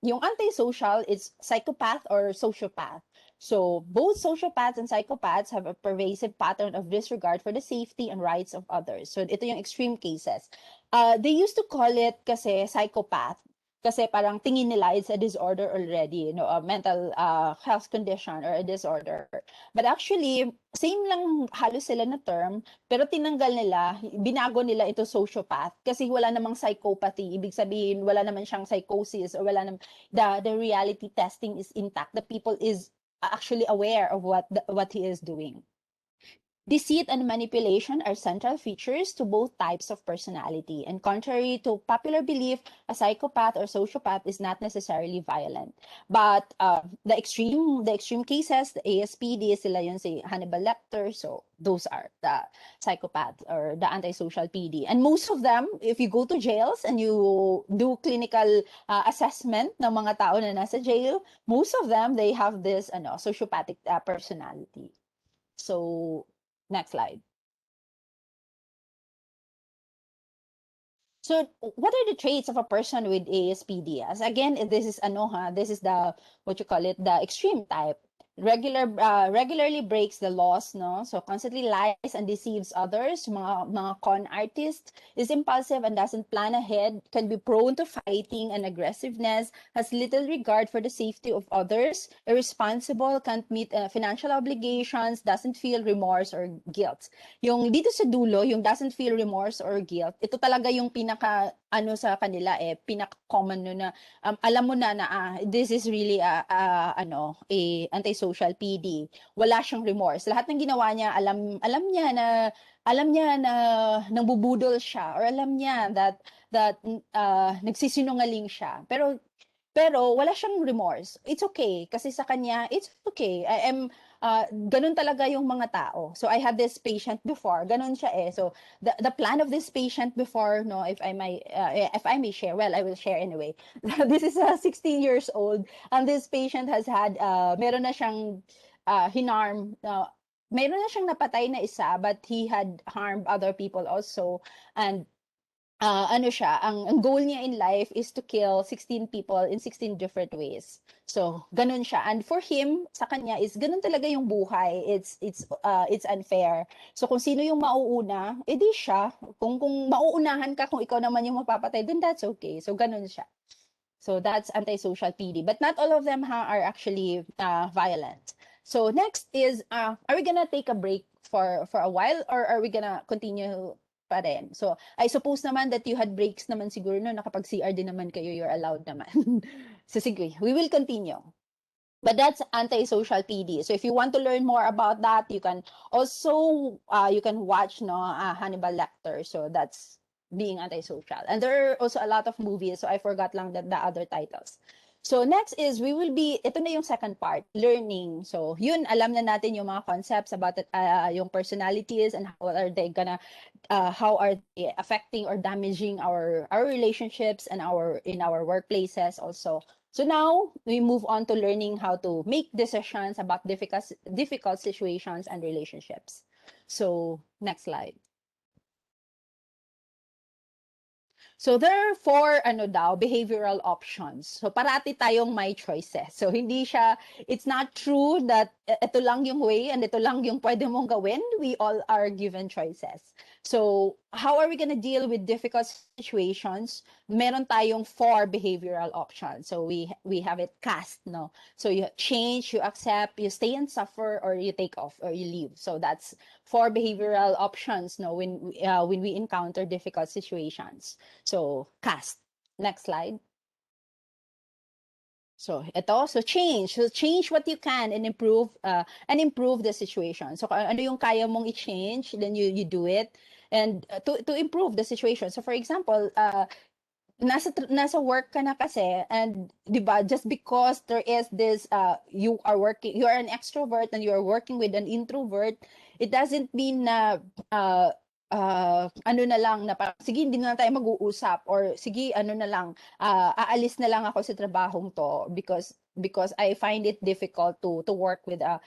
yung antisocial is psychopath or sociopath. So, both sociopaths and psychopaths have a pervasive pattern of disregard for the safety and rights of others. So, ito yung extreme cases. They used to call it kasi psychopath kasi parang tingin nila it's a disorder already, a mental health condition or a disorder. But actually, same lang halos sila na term, pero tinanggal nila, binago nila ito sociopath kasi wala namang psychopathy. Ibig sabihin, wala naman siyang psychosis or wala namang, the reality testing is intact. The people is actually aware of what he is doing. Deceit and manipulation are central features to both types of personality, and contrary to popular belief, a psychopath or sociopath is not necessarily violent. But the extreme cases, the ASPD, sila yun si Hannibal Lecter, so those are the psychopath or the antisocial PD. And most of them, if you go to jails and you do clinical assessment ng mga tao na nasa jail, most of them, they have this sociopathic personality. So, next slide. So, what are the traits of a person with ASPD? As again, this is this is the the extreme type. Regularly breaks the laws, no? So constantly lies and deceives others. Mga con artist, is impulsive and doesn't plan ahead, can be prone to fighting and aggressiveness, has little regard for the safety of others, irresponsible, can't meet financial obligations, doesn't feel remorse or guilt. Yung dito sa dulo, yung doesn't feel remorse or guilt, ito talaga yung pinaka sa kanila pinaka-common na alam mo na this is really a antisocial PD. Wala siyang remorse. Lahat ng ginawa niya, alam niya na nangbubudol siya, or alam niya that nagsisinungaling siya. Pero wala siyang remorse. It's okay kasi sa kanya it's okay. ganun talaga yung mga tao. So I had this patient before, ganun siya eh. So the plan of this patient before, no, if I may share, well, I will share anyway. This is a 16 years old, and this patient has had, meron na siyang hinarm, meron na siyang napatay na isa, but he had harmed other people also. And ano siya, ang goal niya in life is to kill 16 people in 16 different ways. So, ganun siya. And for him, sa kanya is ganun talaga yung buhay. It's unfair. So, kung sino yung mauuna, edi siya. Kung mauunahan ka, kung ikaw naman yung mapapatay, then that's okay. So, ganun siya. So, that's antisocial PD. But not all of them are actually violent. So, next is, are we gonna take a break for a while, or are we gonna continue pa rin? So, I suppose naman that you had breaks naman siguro no, nakapag-CR din naman kayo, you're allowed naman. So, sige, we will continue. But that's antisocial PD. So if you want to learn more about that, you can also you can watch Hannibal Lecter. So that's being antisocial. And there are also a lot of movies. So I forgot lang the other titles. So next is ito na yung second part, learning. So yun, alam na natin yung mga concepts about yung personalities and how are they affecting or damaging our relationships and in our workplaces also. So now we move on to learning how to make decisions about difficult situations and relationships. So next slide. So there are 4 behavioral options. So parati tayong may choices. So it's not true that ito lang yung way and ito lang yung pwede mong gawin. We all are given choices. So how are we going to deal with difficult situations? Meron tayong 4 behavioral options. So we have it cast, no? So you change, you accept, you stay and suffer, or you take off, or you leave. So that's 4 behavioral options, no, when we encounter difficult situations. So cast. Next slide. So change. So change what you can and improve the situation. So ano yung kaya mong i-change, then you do it, and to improve the situation. So for example, nasa work ka na kasi, and 'di ba, just because there is this you are an extrovert and you are working with an introvert, it doesn't mean na ano na lang na sige hindi na tayo mag-uusap, or sige ano na lang, aalis na lang ako sa trabahong to because I find it difficult to work with a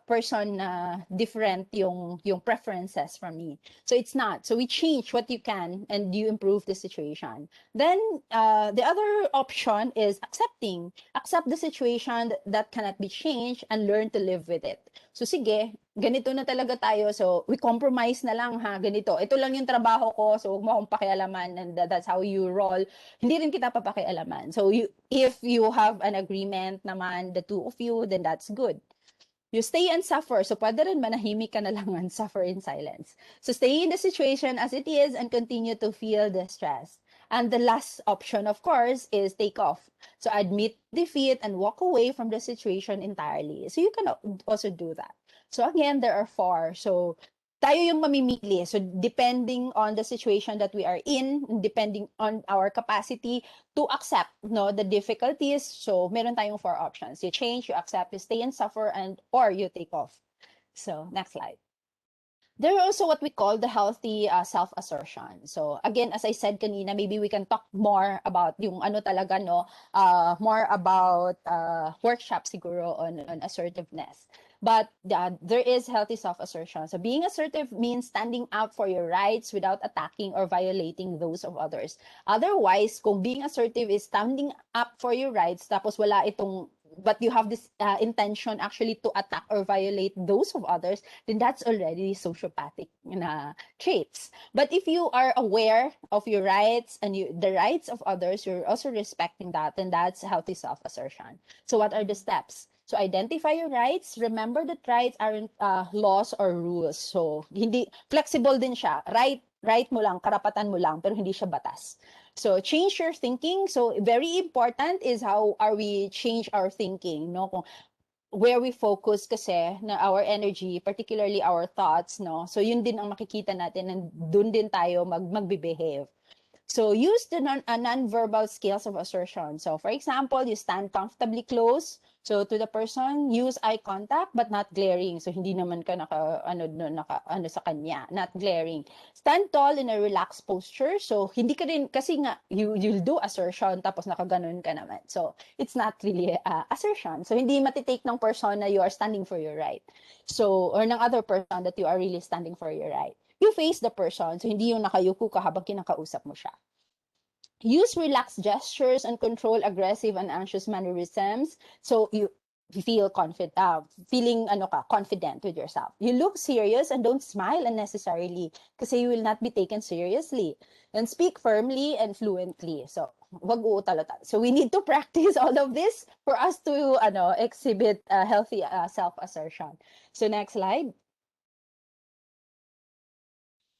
person na different yung preferences from me. So it's not. So we change what you can and you improve the situation. Then the other option is accepting. Accept the situation that cannot be changed and learn to live with it. So sige, ganito na talaga tayo. So we compromise na lang ha, ganito. Ito lang yung trabaho ko, so huwag mo akong pakialaman, and that's how you roll. Hindi rin kita papakialaman. So if you have an agreement naman, the two of you, then that's good. You stay and suffer. So pwede rin manahimik ka na lang and suffer in silence. So stay in the situation as it is and continue to feel the stress. And the last option, of course, is take off. So admit defeat and walk away from the situation entirely. So you can also do that. So again, there are 4. So tayo yung mamimili. So depending on the situation that we are in, depending on our capacity to accept the difficulties. So meron tayong 4 options. You change, you accept, you stay and suffer, or you take off. So next slide. There are also what we call the healthy self-assertion. So again, as I said kanina, maybe we can talk more about yung ano talaga, more about workshop siguro on assertiveness. But there is healthy self-assertion. So being assertive means standing up for your rights without attacking or violating those of others. Otherwise, kung being assertive is standing up for your rights, tapos wala itong, but you have this intention actually to attack or violate those of others, then that's already sociopathic traits. But if you are aware of your rights and the rights of others, you're also respecting that, and that's healthy self-assertion. So what are the steps? So identify your rights. Remember that rights aren't laws or rules. So hindi flexible din siya. Right mo lang, karapatan mo lang, pero hindi siya batas. So change your thinking. So very important is how are we change our thinking, no? Kung where we focus kasi na our energy, particularly our thoughts, no? So yun din ang makikita natin, and dun din tayo magbe-behave. So use the non-verbal scales of assertion. So for example, you stand comfortably close. So to the person, use eye contact but not glaring. So hindi naman ka naka sa kanya, not glaring. Stand tall in a relaxed posture. So hindi ka rin kasi nga you'll do assertion tapos nakaganon ka naman. So it's not really assertion. So hindi matitake ng person na you are standing for your right. So or ng other person that you are really standing for your right. You face the person. So hindi yung nakayuko ka habang kinakausap mo siya. Use relaxed gestures and control aggressive and anxious mannerisms. So you feel feeling confident with yourself. You look serious and don't smile unnecessarily kasi you will not be taken seriously. And speak firmly and fluently. So wag uutal-utal. So we need to practice all of this for us to exhibit healthy self-assertion. So next slide.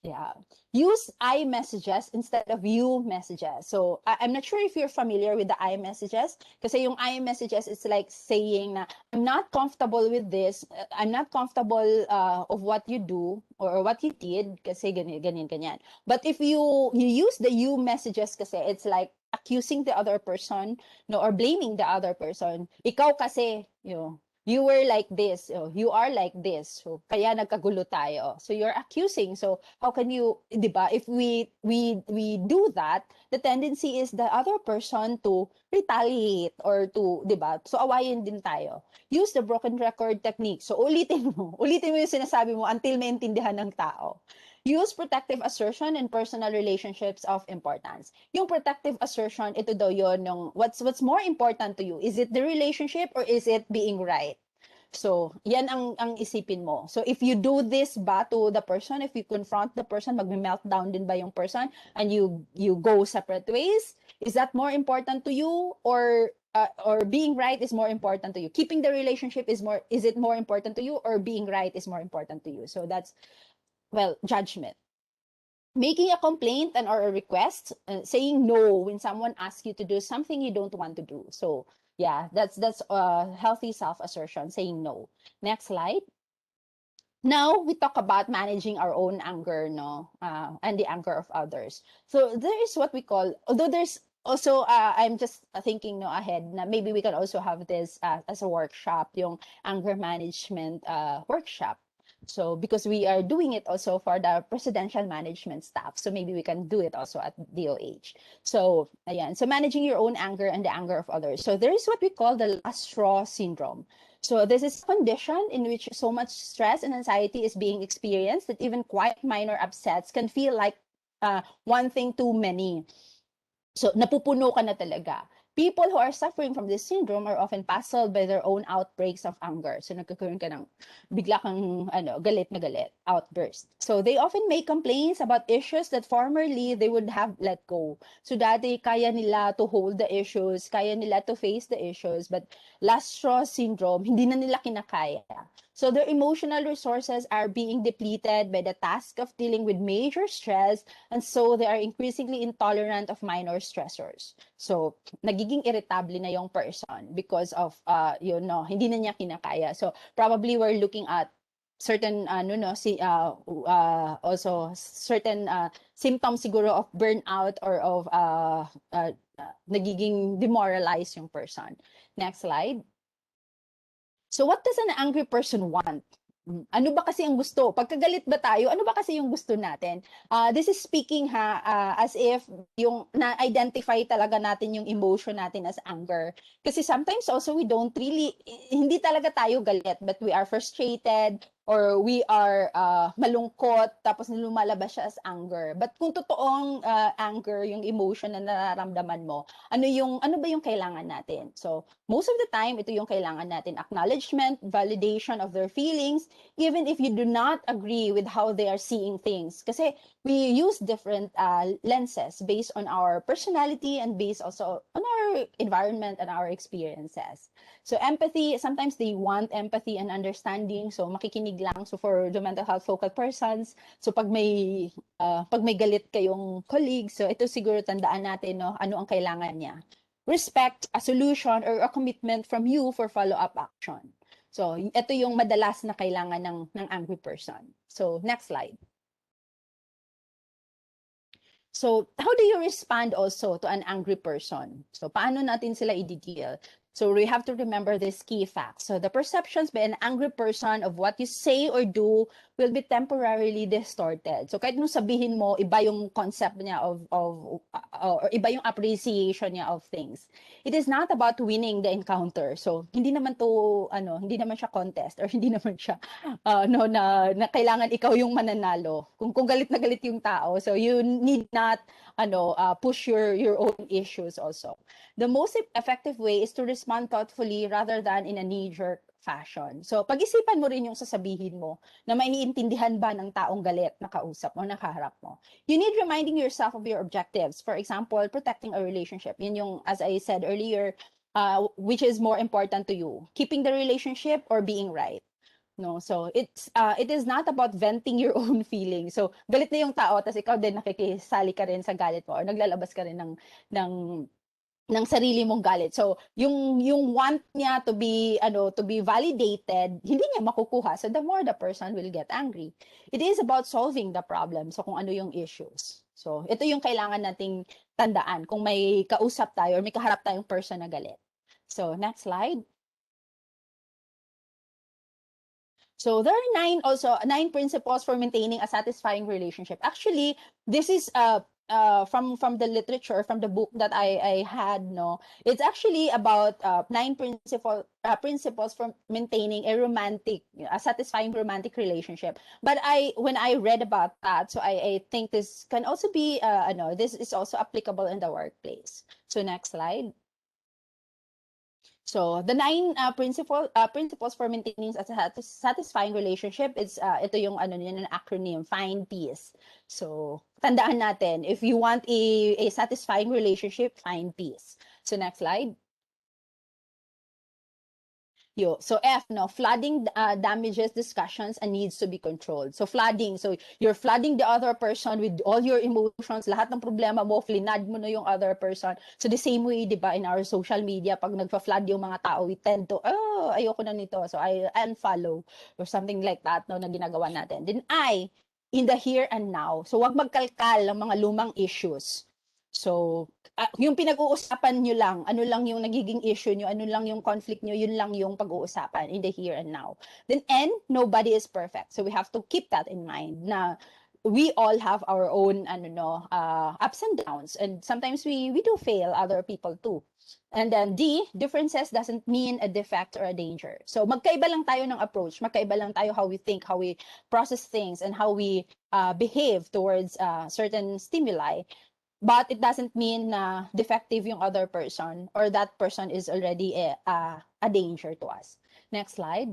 Yeah. Use I messages instead of you messages. So I'm not sure if you're familiar with the I messages. Kasi yung I messages, it's like saying na, I'm not comfortable with this. I'm not comfortable of what you do or what you did. Kasi ganyan. But if you use the you messages kasi, it's like accusing the other person, or blaming the other person. Ikaw kasi, you were like this, you are like this, so kaya nagkagulo tayo. So you're accusing. So how can you, 'di ba? If we do that, the tendency is the other person to retaliate or to, 'di ba? So awayin din tayo. Use the broken record technique. So ulitin mo yung sinasabi mo until maintindihan ng tao. Use protective assertion in personal relationships of importance. Yung protective assertion, ito daw yon ng what's more important to you. Is it the relationship or is it being right? So, yan ang isipin mo. So, if you do this ba to the person, if you confront the person, mag-meltdown din ba yung person and you go separate ways? Is that more important to you or being right is more important to you? Keeping the relationship is it more important to you or being right is more important to you? So, that's judgment. Making a complaint and or a request, saying no when someone asks you to do something you don't want to do. So yeah, that's healthy self-assertion, saying no. Next slide. Now we talk about managing our own anger, and the anger of others. So there is what we call, although there's also, I'm just thinking ahead na maybe we can also have this as a workshop, yung anger management workshop. So because we are doing it also for the presidential management staff, so maybe we can do it also at DOH. So ayan, so managing your own anger and the anger of others. So there is what we call the last straw syndrome. So this is a condition in which so much stress and anxiety is being experienced that even quite minor upsets can feel like one thing too many. So napupuno ka na talaga. People who are suffering from this syndrome are often puzzled by their own outbreaks of anger. So nagkakaroon ka ng bigla kang galit na galit, outburst. So they often make complaints about issues that formerly they would have let go. So dati kaya nila to hold the issues, kaya nila to face the issues, but last straw syndrome, hindi na nila kinakaya. So their emotional resources are being depleted by the task of dealing with major stress, and so they are increasingly intolerant of minor stressors. So nagiging irritable na yung person because of hindi na niya kinakaya. So probably we're looking at certain also certain symptoms siguro of burnout or of nagiging demoralized yung person. Next slide. So what does an angry person want? Ano ba kasi ang gusto? Pagkagalit ba tayo, ano ba kasi yung gusto natin? This is speaking as if yung na-identify talaga natin yung emotion natin as anger. Kasi sometimes also we don't really, hindi talaga tayo galit, but we are frustrated or we are malungkot, tapos lumalabas siya as anger. But kung totoong anger, yung emotion na nararamdaman mo, ano ba yung kailangan natin? So most of the time, ito yung kailangan natin: acknowledgement, validation of their feelings, even if you do not agree with how they are seeing things. Kasi we use different lenses based on our personality and based also on our environment and our experiences. So empathy, sometimes they want empathy and understanding. So makikinig lang. So for the mental health focal persons, so pag may galit kayong colleague, so ito siguro tandaan natin, ano ang kailangan niya. Respect, a solution, or a commitment from you for follow-up action. So, ito yung madalas na kailangan ng angry person. So, next slide. So how do you respond also to an angry person? So paano natin sila i-deal? So we have to remember this key fact. So the perceptions by an angry person of what you say or do will be temporarily distorted. So kahit nung sabihin mo, iba yung concept niya or iba yung appreciation niya of things. It is not about winning the encounter. So hindi naman to hindi naman siya contest or hindi naman siya no na kailangan ikaw yung mananalo. Kung galit na galit yung tao, so you need not push your own issues also. The most effective way is to respond thoughtfully rather than in a knee-jerk fashion. So, pag-isipan mo rin yung sasabihin mo na maiintindihan ba ng taong galit na kausap mo, nakaharap mo. You need reminding yourself of your objectives. For example, protecting a relationship. Yun yung, as I said earlier, which is more important to you? Keeping the relationship or being right? No, so it is not about venting your own feelings. So galit na yung tao tapos ikaw din nakikisali ka rin sa galit mo or naglalabas ka rin ng ng sarili mong galit. So yung want niya to be validated, hindi niya makukuha. So the more the person will get angry. It is about solving the problem. So kung ano yung issues. So ito yung kailangan nating tandaan kung may kausap tayo or may kaharap tayong person na galit. So next slide. So there are nine principles for maintaining a satisfying relationship. Actually, this is from the literature, from the book that I had. No, it's actually about principles for maintaining a satisfying romantic relationship. But when I read about that, so I think this can also be this is also applicable in the workplace. So next slide. So the nine principles for maintaining a satisfying relationship is ito yung niyan, an acronym, find peace. So tandaan natin, if you want a satisfying relationship, find peace. So next slide. So F, no, flooding damages discussions and needs to be controlled. So flooding, so you're flooding the other person with all your emotions, lahat ng problema mo, flinad mo na yung other person. So the same way, di ba, in our social media, pag nagpa-flood yung mga tao, we tend to, ayoko na nito, so I unfollow or something like that, no, na ginagawa natin. Then I, in the here and now. So wag magkalkal ng mga lumang issues. So, yung pinag-uusapan nyo lang, ano lang yung nagiging issue nyo, ano lang yung conflict nyo, yun lang yung pag-uusapan in the here and now. Then N, nobody is perfect. So we have to keep that in mind na we all have our own ups and downs, and sometimes we do fail other people too. And then D, differences doesn't mean a defect or a danger. So magkaiba lang tayo ng approach, magkaiba lang tayo how we think, how we process things, and how we behave towards certain stimuli. But it doesn't mean na defective yung other person or that person is already a danger to us. Next slide.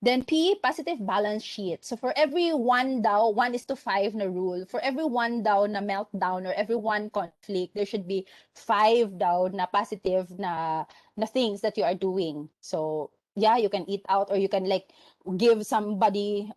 Then P, positive balance sheet. So for every 1 1:5 na rule, for every 1 na meltdown or every 1 conflict, there should be 5 na positive na things that you are doing. So yeah, you can eat out or you can like give somebody,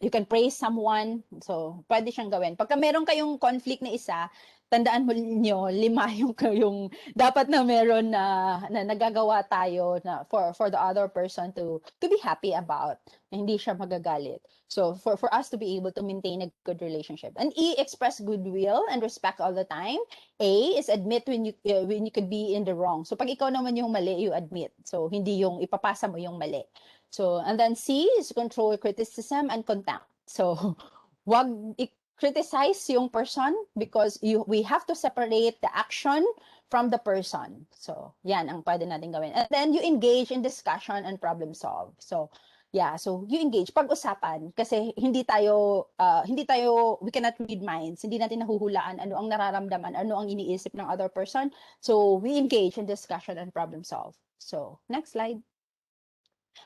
you can praise someone. So pwede siyang gawin. Pagka meron kayong conflict na isa, tandaan mo nyo, 5 yung dapat na meron na nagagawa tayo na for the other person to be happy about, na hindi siya magagalit. So for us to be able to maintain a good relationship. And E, express goodwill and respect all the time. A is admit when you could be in the wrong. So pag ikaw naman yung mali, you admit. So hindi yung ipapasa mo yung mali. So and then C is control criticism and contempt. So wag criticize yung person because we have to separate the action from the person. So, yan ang pwede natin gawin. And then you engage in discussion and problem solve. So, yeah, so you engage, pag-usapan kasi hindi tayo we cannot read minds. Hindi natin nahuhulaan ano ang nararamdaman, ano ang iniisip ng other person. So, we engage in discussion and problem solve. So, next slide.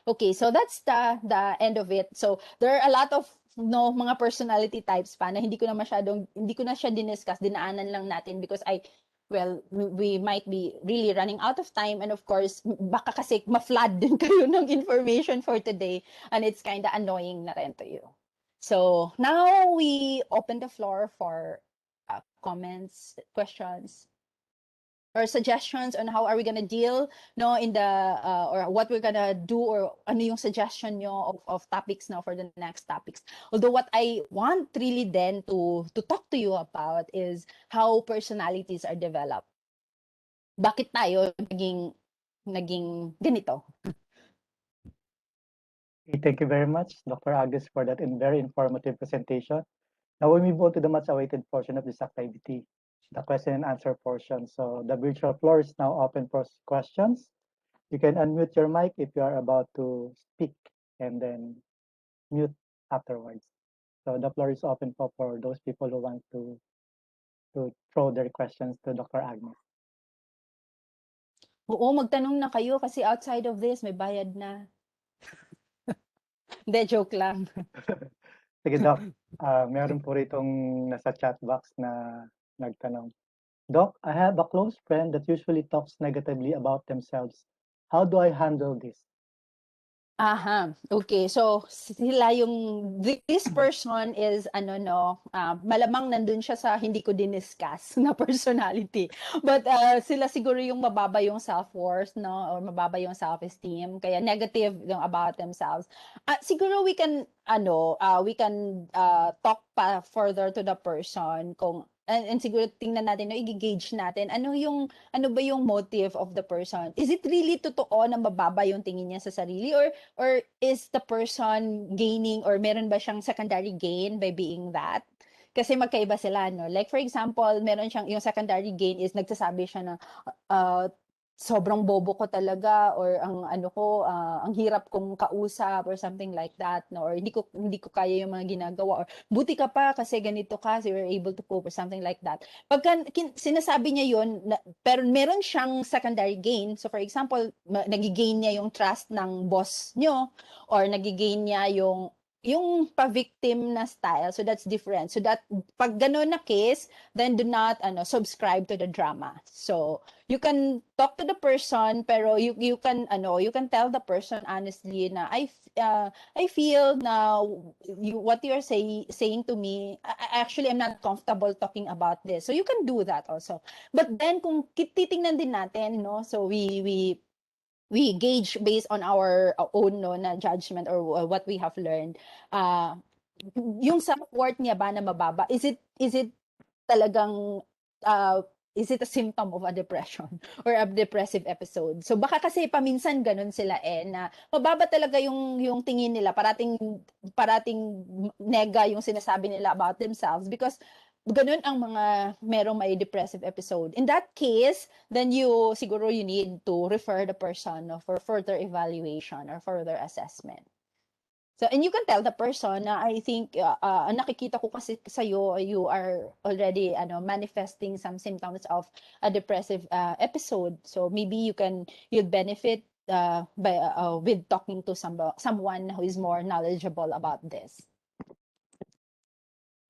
Okay, so that's the end of it. So there are a lot of mga personality types pa na hindi ko na siya diniscuss, dinaanan lang natin because we might be really running out of time, and of course baka kasi ma-flood din kayo ng information for today and it's kind of annoying na rin to you. So now we open the floor for comments, questions. or suggestions on how are we gonna deal no in the or what we're gonna do, or ano yung suggestion nyo of topics now for the next topics. Although what I want really then to talk to you about is how personalities are developed. Bakit tayo naging ganito? Okay, thank you very much, Dr. Agnes, for that very informative presentation. Now we move on to the much awaited portion of this activity, the question and answer portion. So the virtual floor is now open for questions. You can unmute your mic if you are about to speak and then mute afterwards. So the floor is open for those people who want to throw their questions to Dr. Agnes. Oo, magtanong na kayo kasi outside of this may bayad na. Hindi, joke lang. Sige, Doc. Meron po ritong nasa chat box na nagtanong. Doc, I have a close friend that usually talks negatively about themselves. How do I handle this? Aha, okay. So sila this person is malamang nandun siya sa hindi ko diniscuss na personality. But sila siguro yung mababa yung self-worth, no, or mababa yung self-esteem, kaya negative yung about themselves. Siguro we can talk pa further to the person kung and siguro tingnan natin, no, i-gauge natin ano ba yung motive of the person. Is it really totoo na mababa yung tingin niya sa sarili, or is the person gaining, or meron ba siyang secondary gain by being that? Kasi magkaiba sila, no? Like for example, meron siyang yung secondary gain is nagsasabi siya na sobrang bobo ko talaga, or ang hirap kong kausap, or something like that, no? Or hindi ko kaya yung mga ginagawa, or buti ka pa kasi ganito ka, so you're able to cope, or something like that. Pagka sinasabi niya yun, pero meron siyang secondary gain. So for example, nagigain niya yung trust ng boss nyo, or nagigain niya yung pa-victim na style. So that's different. So that pag gano'n na case, then do not subscribe to the drama. So you can talk to the person, pero you can tell the person honestly na I feel na what you're saying to me, actually I'm not comfortable talking about this. So you can do that also. But then kung titingnan din natin, no, so we gauge based on our own na judgment, or what we have learned. Yung self-worth niya ba na mababa, is it talagang is it a symptom of a depression or a depressive episode? So baka kasi paminsan ganun sila na mababa talaga yung tingin nila, parating nega yung sinasabi nila about themselves because ganun ang mga merong may depressive episode. In that case, then siguro you need to refer the person for further evaluation or further assessment. So, and you can tell the person na I think nakikita ko kasi sa'yo, you are already manifesting some symptoms of a depressive episode. So maybe you'd benefit by with talking to someone who is more knowledgeable about this.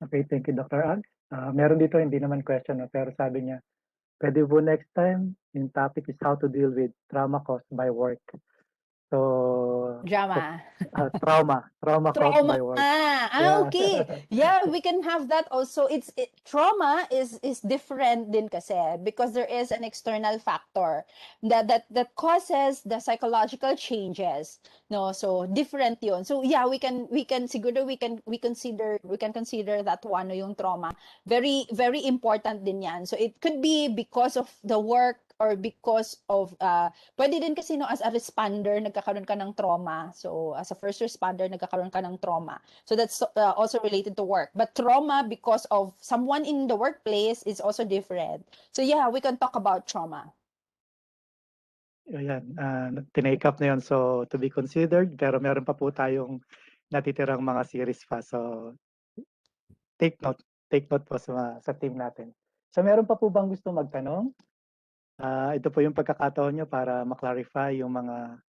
Okay, thank you, Dr. Ag. Meron dito, hindi naman question, pero sabi niya, pwede po next time, yung topic is how to deal with trauma caused by work. So, Drama. trauma caused by work. Yeah. Okay. Yeah, we can have that also. Trauma is different din kasi because there is an external factor that causes the psychological changes. No, so different 'yon. So yeah, we can consider that one yung trauma. Very very important din 'yan. So it could be because of the work, or because of pwede din kasi as a responder nagkakaroon ka ng trauma. So as a first responder nagkakaroon ka ng trauma. So that's also related to work. But trauma because of someone in the workplace is also different. So yeah, we can talk about trauma. Ayan, tinake up na yun. So to be considered, pero meron pa po tayong natitirang mga series pa. So take note po sa team natin. So meron pa po bang gusto magtanong? Ito po yung pagkakataon nyo para maklarify yung mga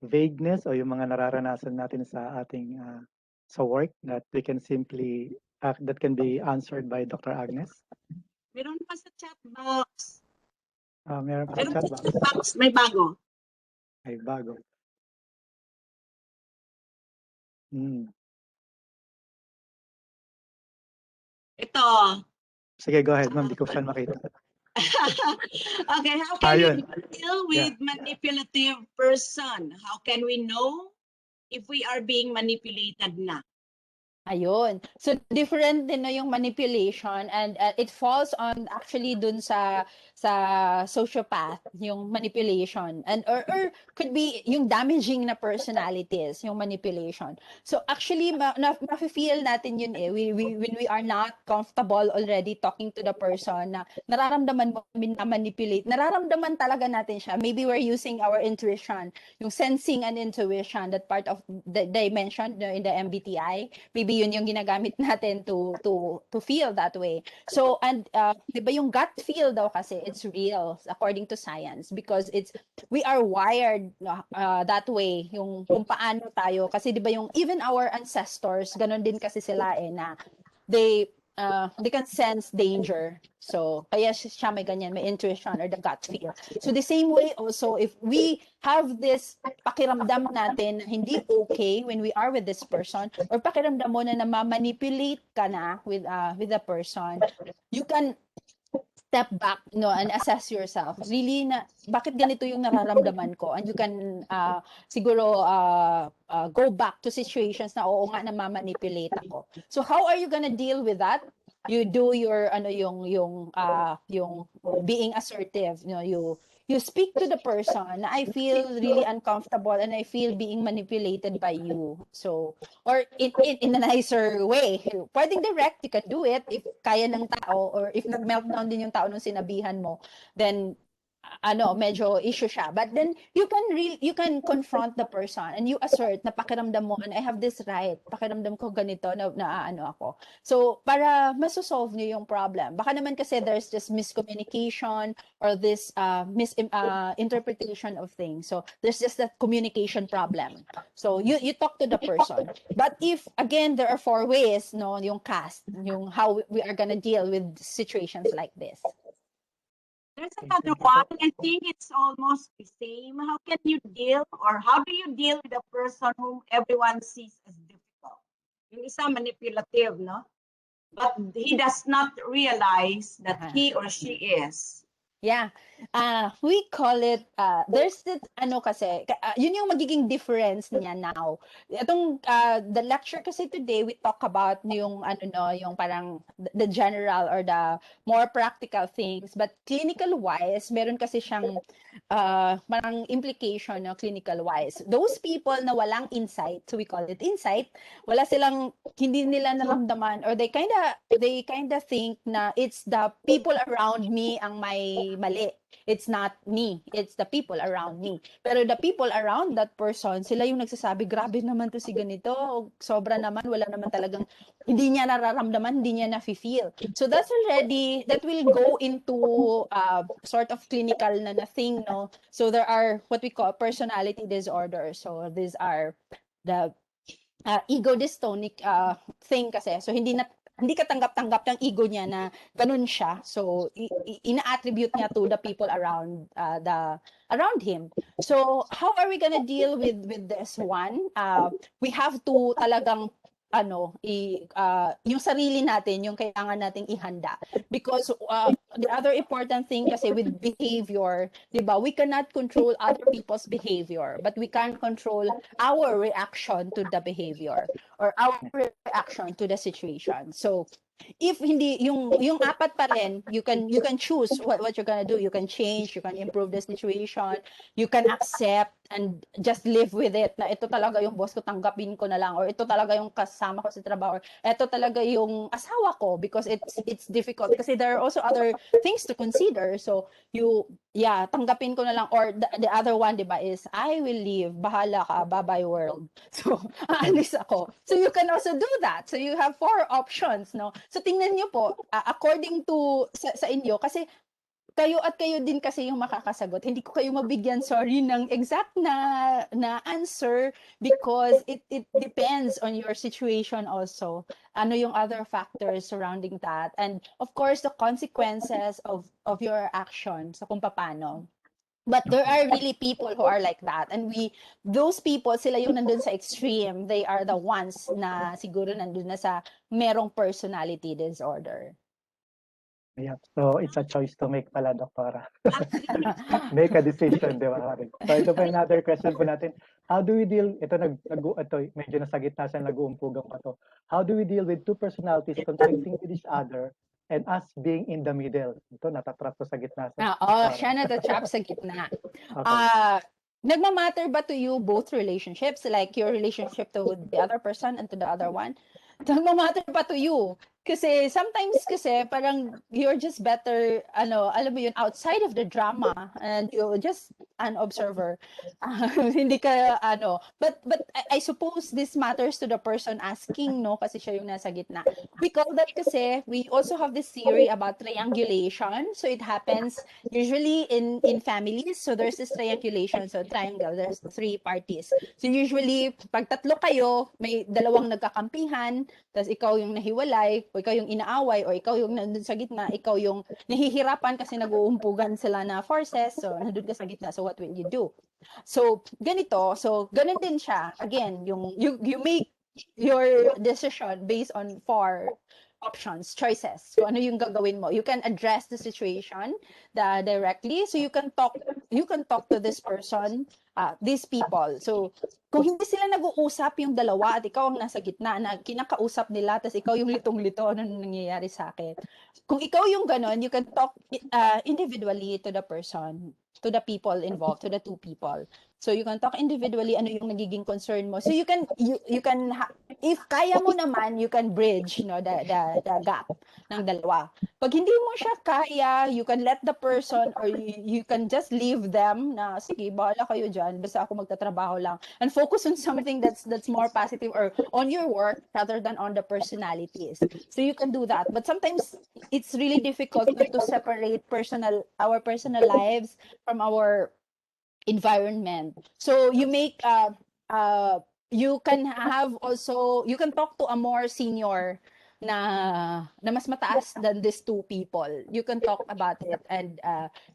vagueness o yung mga nararanasan natin sa ating sa work that we can simply that can be answered by Dr. Agnes. Meron pa sa chat box. Meron pa sa Meron chat sa box. chat box, may bago. Ay, bago. Ito. Sige, go ahead, ma'am. Di ko siya makita. Okay, how can you Ayun. deal with manipulative person? How can we know if we are being manipulated na? Ayun. So different din no yung manipulation and it falls on actually dun sa sociopath yung manipulation and or could be yung damaging na personalities yung manipulation. So actually mafe-feel natin yun we when we are not comfortable already talking to the person na nararamdaman mo manipulate. Nararamdaman talaga natin siya. Maybe we're using our intuition, yung sensing and intuition, that part of the dimension in the MBTI. Maybe yun yung ginagamit natin to feel that way. So and 'di ba yung gut feel daw kasi it's real according to science because we are wired that way yung kung paano tayo kasi 'di ba yung even our ancestors ganun din kasi sila na they can sense danger. So, kaya siya may ganyan, may intuition or the gut feel. So, the same way also, if we have this pakiramdam natin na hindi okay when we are with this person, or pakiramdam mo na namamanipulate ka na with the person, you can step back and assess yourself. Really, bakit ganito yung nararamdaman ko? And you can siguro go back to situations na oo nga namamanipulate ako. So how are you gonna deal with that? You do your yung being assertive, you speak to the person na I feel really uncomfortable and I feel being manipulated by you. So or in a nicer way. Pwedeng direct, you can do it if kaya ng tao or if nag-meltdown din yung tao nung sinabihan mo, then medyo issue siya. But then you can confront the person and you assert na pakiramdam mo and I have this right. Pakiramdam ko ganito na ako. So para masosolve niyo yung problem. Baka naman kasi there's just miscommunication or this misinterpretation of things. So there's just that communication problem. So you talk to the person. But if again there are 4 ways yung cast, yung how we are gonna deal with situations like this. There's another one. I think it's almost the same. How can you deal or how do you deal with a person whom everyone sees as difficult? Yung isa manipulative, no? But he does not realize that he or she is. Yeah. We call it, there's this, kasi, yun yung magiging difference niya now. Itong, the lecture kasi today, we talk about yung, yung parang the general or the more practical things. But clinical-wise, meron kasi siyang parang implication clinical-wise. Those people na walang insight, so we call it insight, wala silang, hindi nila naramdaman or they kinda think na it's the people around me ang may mali. It's not me. It's the people around me. Pero the people around that person, sila yung nagsasabi, grabe naman to si ganito. Sobra naman, wala naman talagang, hindi niya nararamdaman, hindi niya na-feel. So that will go into sort of clinical na thing, no? So there are what we call personality disorders. So these are the ego dystonic thing kasi. So hindi ka tanggap-tanggap ng ego niya na ganun siya. So ina-attribute niya to the people around around him. So how are we gonna deal with this one? We have to talagang yung sarili natin, yung kailangan nating ihanda. Because the other important thing kasi with behavior, di ba, we cannot control other people's behavior, but we can control our reaction to the behavior or our reaction to the situation. So if hindi yung apat pa rin, you can choose what you're gonna do. You can change, you can improve the situation, you can accept and just live with it na ito talaga yung boss ko, tanggapin ko na lang, or ito talaga yung kasama ko sa trabaho, or ito talaga yung asawa ko, because it's difficult kasi there are also other things to consider. So tanggapin ko na lang, or the other one, di ba, is I will leave, bahala ka, bye-bye world. So aalis ako. So you can also do that. So you have 4 options, no? So tingnan niyo po, according to sa inyo, kasi kayo din kasi yung makakasagot. Hindi ko kayo mabigyan, sorry, ng exact na answer because it depends on your situation also. Ano yung other factors surrounding that, and of course the consequences of your action, so kung paano. But there are really people who are like that, and those people, sila yung nandun sa extreme. They are the ones na siguro nandun na sa merong personality disorder. Yeah. So it's a choice to make pala, Doktora. Make a decision, di ba? So ito pa another question po natin. How do we deal, ito, ito medyo nasa gitna siya, nag-uumpugang pa to. How do we deal with two personalities conflicting with each other and us being in the middle? Ito, natatrap to sa gitna siya. Oo, siya natatrap sa gitna. Okay. Nagmamatter ba to you both relationships, like your relationship to the other person and to the other one? Nagmamatter ba to you? Kasi sometimes kasi parang you're just better, alam mo yun, outside of the drama and you're just an observer. Hindi ka, but I suppose this matters to the person asking, no? Kasi siya yung nasa gitna. We call that kasi, we also have this theory about triangulation. So it happens usually in families. So there's this triangulation. So triangle, there's three parties. So usually, pag tatlo kayo, may dalawang nagkakampihan, tapos ikaw yung nahiwalay, o ikaw yung inaaway, o ikaw yung nandun sa gitna, ikaw yung nahihirapan kasi nag-uumpugan sila na forces. So nandun ka sa gitna. So what will you do? So ganito, so ganun din siya. Again, you make your decision based on four options, choices. So ano yung gagawin mo? You can address the situation directly. So you can talk to this person, these people. So kung hindi sila nag-uusap yung dalawa at ikaw ang nasa gitna na kinakausap nila tapos ikaw yung litong-lito ano nangyayari sa akin. Kung ikaw yung ganon, you can talk individually to the person, to the people involved, to the two people. So you can talk individually ano yung nagiging concern mo. So you can if kaya mo naman, you can bridge the gap ng dalawa. Pag hindi mo siya kaya, you can let the person or you can just leave them na sige, bahala kayo diyan, basta ako magtatrabaho lang and focus on something that's more positive or on your work rather than on the personalities. So you can do that. But sometimes it's really difficult to separate our personal lives from our environment. So you make you can talk to a more senior na mas mataas than these two people. You can talk about it and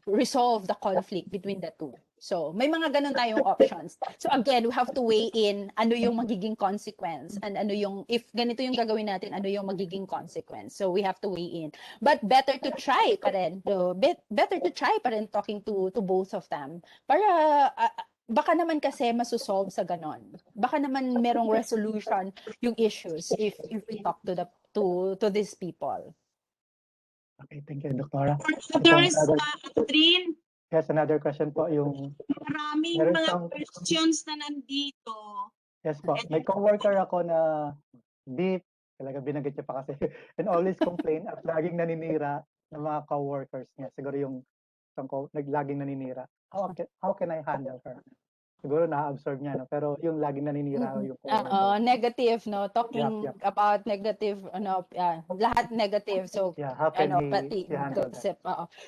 resolve the conflict between the two. So may mga ganun tayong options. So again, we have to weigh in ano yung magiging consequence and ano yung if ganito yung gagawin natin, ano yung magiging consequence. So we have to weigh in. But better to try pa rin. Better to try pa rin talking to both of them. Para baka naman kasi masusolve sa ganon. Baka naman merong resolution yung issues if we talk to these people. Okay, thank you, Doktora. There is Adrien, Yes, another question po yung maraming Meron mga siyang- questions na nandito. yes po. May coworker ako na beef, talaga binanggit niya pa kasi and always complain at laging naninira ng mga coworkers niya. Siguro yung laging naninira. How can I handle her? Siguro na-absorb niya, no? Pero yung laging naninira yung coworker. Negative, no? Talking Yep. about negative, lahat negative. So, Yeah, how can pati he handle that? gossip.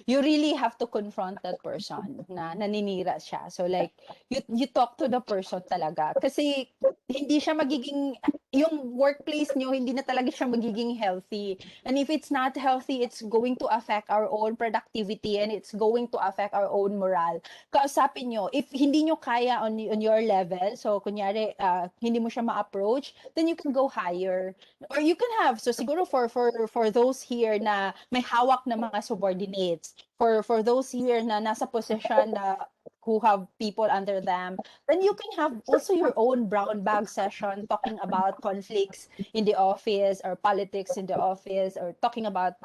You really have to confront that person na naninira siya. So, like, you talk to the person talaga. Kasi, hindi siya magiging, yung workplace niyo, hindi na talaga siya magiging healthy. And if it's not healthy, it's going to affect our own productivity and it's going to affect our own morale. Kausapin nyo, if hindi nyo kaya on your level, so kunyari, hindi mo siya ma-approach, then you can go higher. Or you can have, so siguro for those here na may hawak na mga subordinates, for those here na nasa position na who have people under them, then you can have also your own brown bag session talking about conflicts in the office or politics in the office or talking about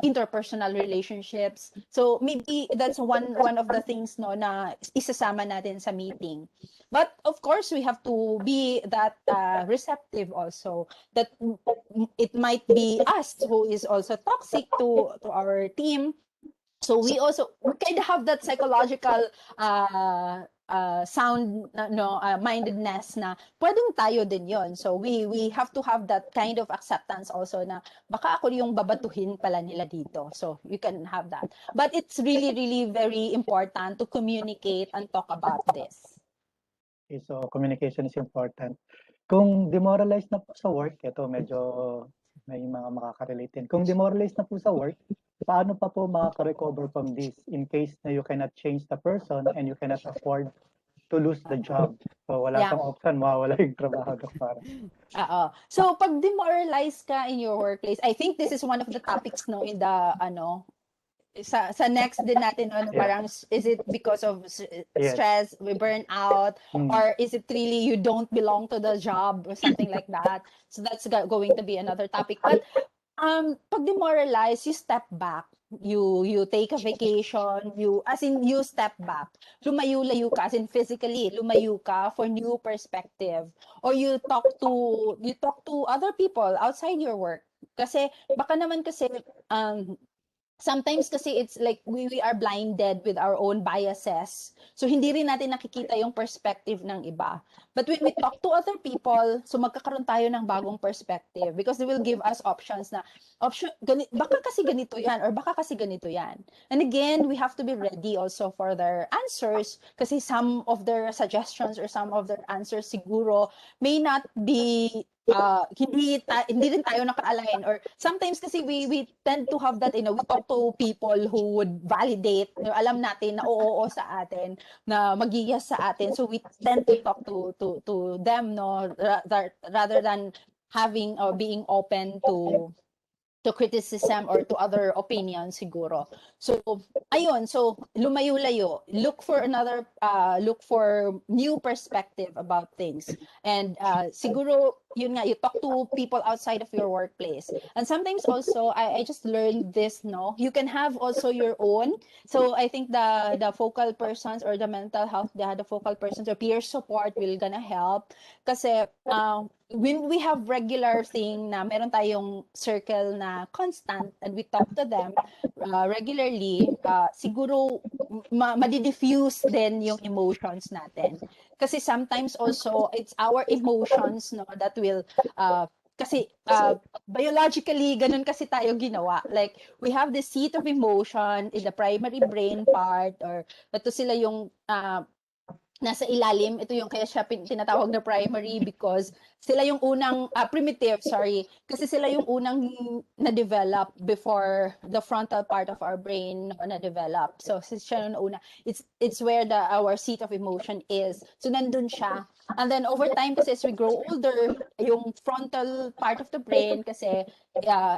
interpersonal relationships. So maybe that's one of the things no na isasama natin sa meeting. But of course we have to be that receptive also that it might be us who is also toxic to our team. So we kind of have that psychological sound mindedness na pwedeng tayo din yon. So we have to have that kind of acceptance also na baka ako yung babatuhin pala nila dito. So you can have that. But it's really very important to communicate and talk about this. Okay, so communication is important. Kung demoralized na po sa work, ito medyo may mga makaka-relate din. Kung demoralized na po sa work, paano pa po makaka-recover from this in case na you cannot change the person and you cannot afford to lose the job. So wala Yeah. kang option, mawawala yung trabaho, Doc Farah. Oo. So pag demoralize ka in your workplace, I think this is one of the topics no in the sa next din natin ano Yeah. parang is it because of Yes. stress, we burn out, Mm. or is it really you don't belong to the job or something like that? So that's going to be another topic. But pag demoralize, you step back. You take a vacation, you step back. Lumayo-layo ka, as in physically, lumayo ka for new perspective. Or you talk to other people outside your work. Kasi baka naman kasi sometimes kasi it's like we are blinded with our own biases. So hindi rin natin nakikita yung perspective ng iba. But when we talk to other people, so magkakaroon tayo ng bagong perspective because they will give us options na baka kasi ganito yan or baka kasi ganito yan. And again, we have to be ready also for their answers kasi some of their suggestions or some of their answers siguro may not be hindi rin tayo naka-align or sometimes kasi we tend to have that we talk to people who would validate alam natin na oo sa atin na mag-yes sa atin, so we tend to talk to them no rather than having or being open to criticism or to other opinions siguro. So ayun, so lumayo-layo, look for new perspective about things. And siguro yun nga, you talk to people outside of your workplace. And sometimes also I just learned this, no, you can have also your own. So I think the focal persons or the mental health, the focal persons or peer support will gonna help kasi when we have regular thing na meron tayong circle na constant and we talk to them regularly, siguro ma-diffuse din yung emotions natin. Kasi sometimes also it's our emotions no that will kasi biologically ganun kasi tayo ginawa. Like we have the seat of emotion in the primary brain part or ito sila yung nasa ilalim, ito yung kaya siya tinatawag na primary because sila yung unang primitive, kasi sila yung unang na-develop before the frontal part of our brain na-develop. So siya yung una. It's where our seat of emotion is. So nandun siya. And then over time kasi as we grow older, yung frontal part of the brain kasi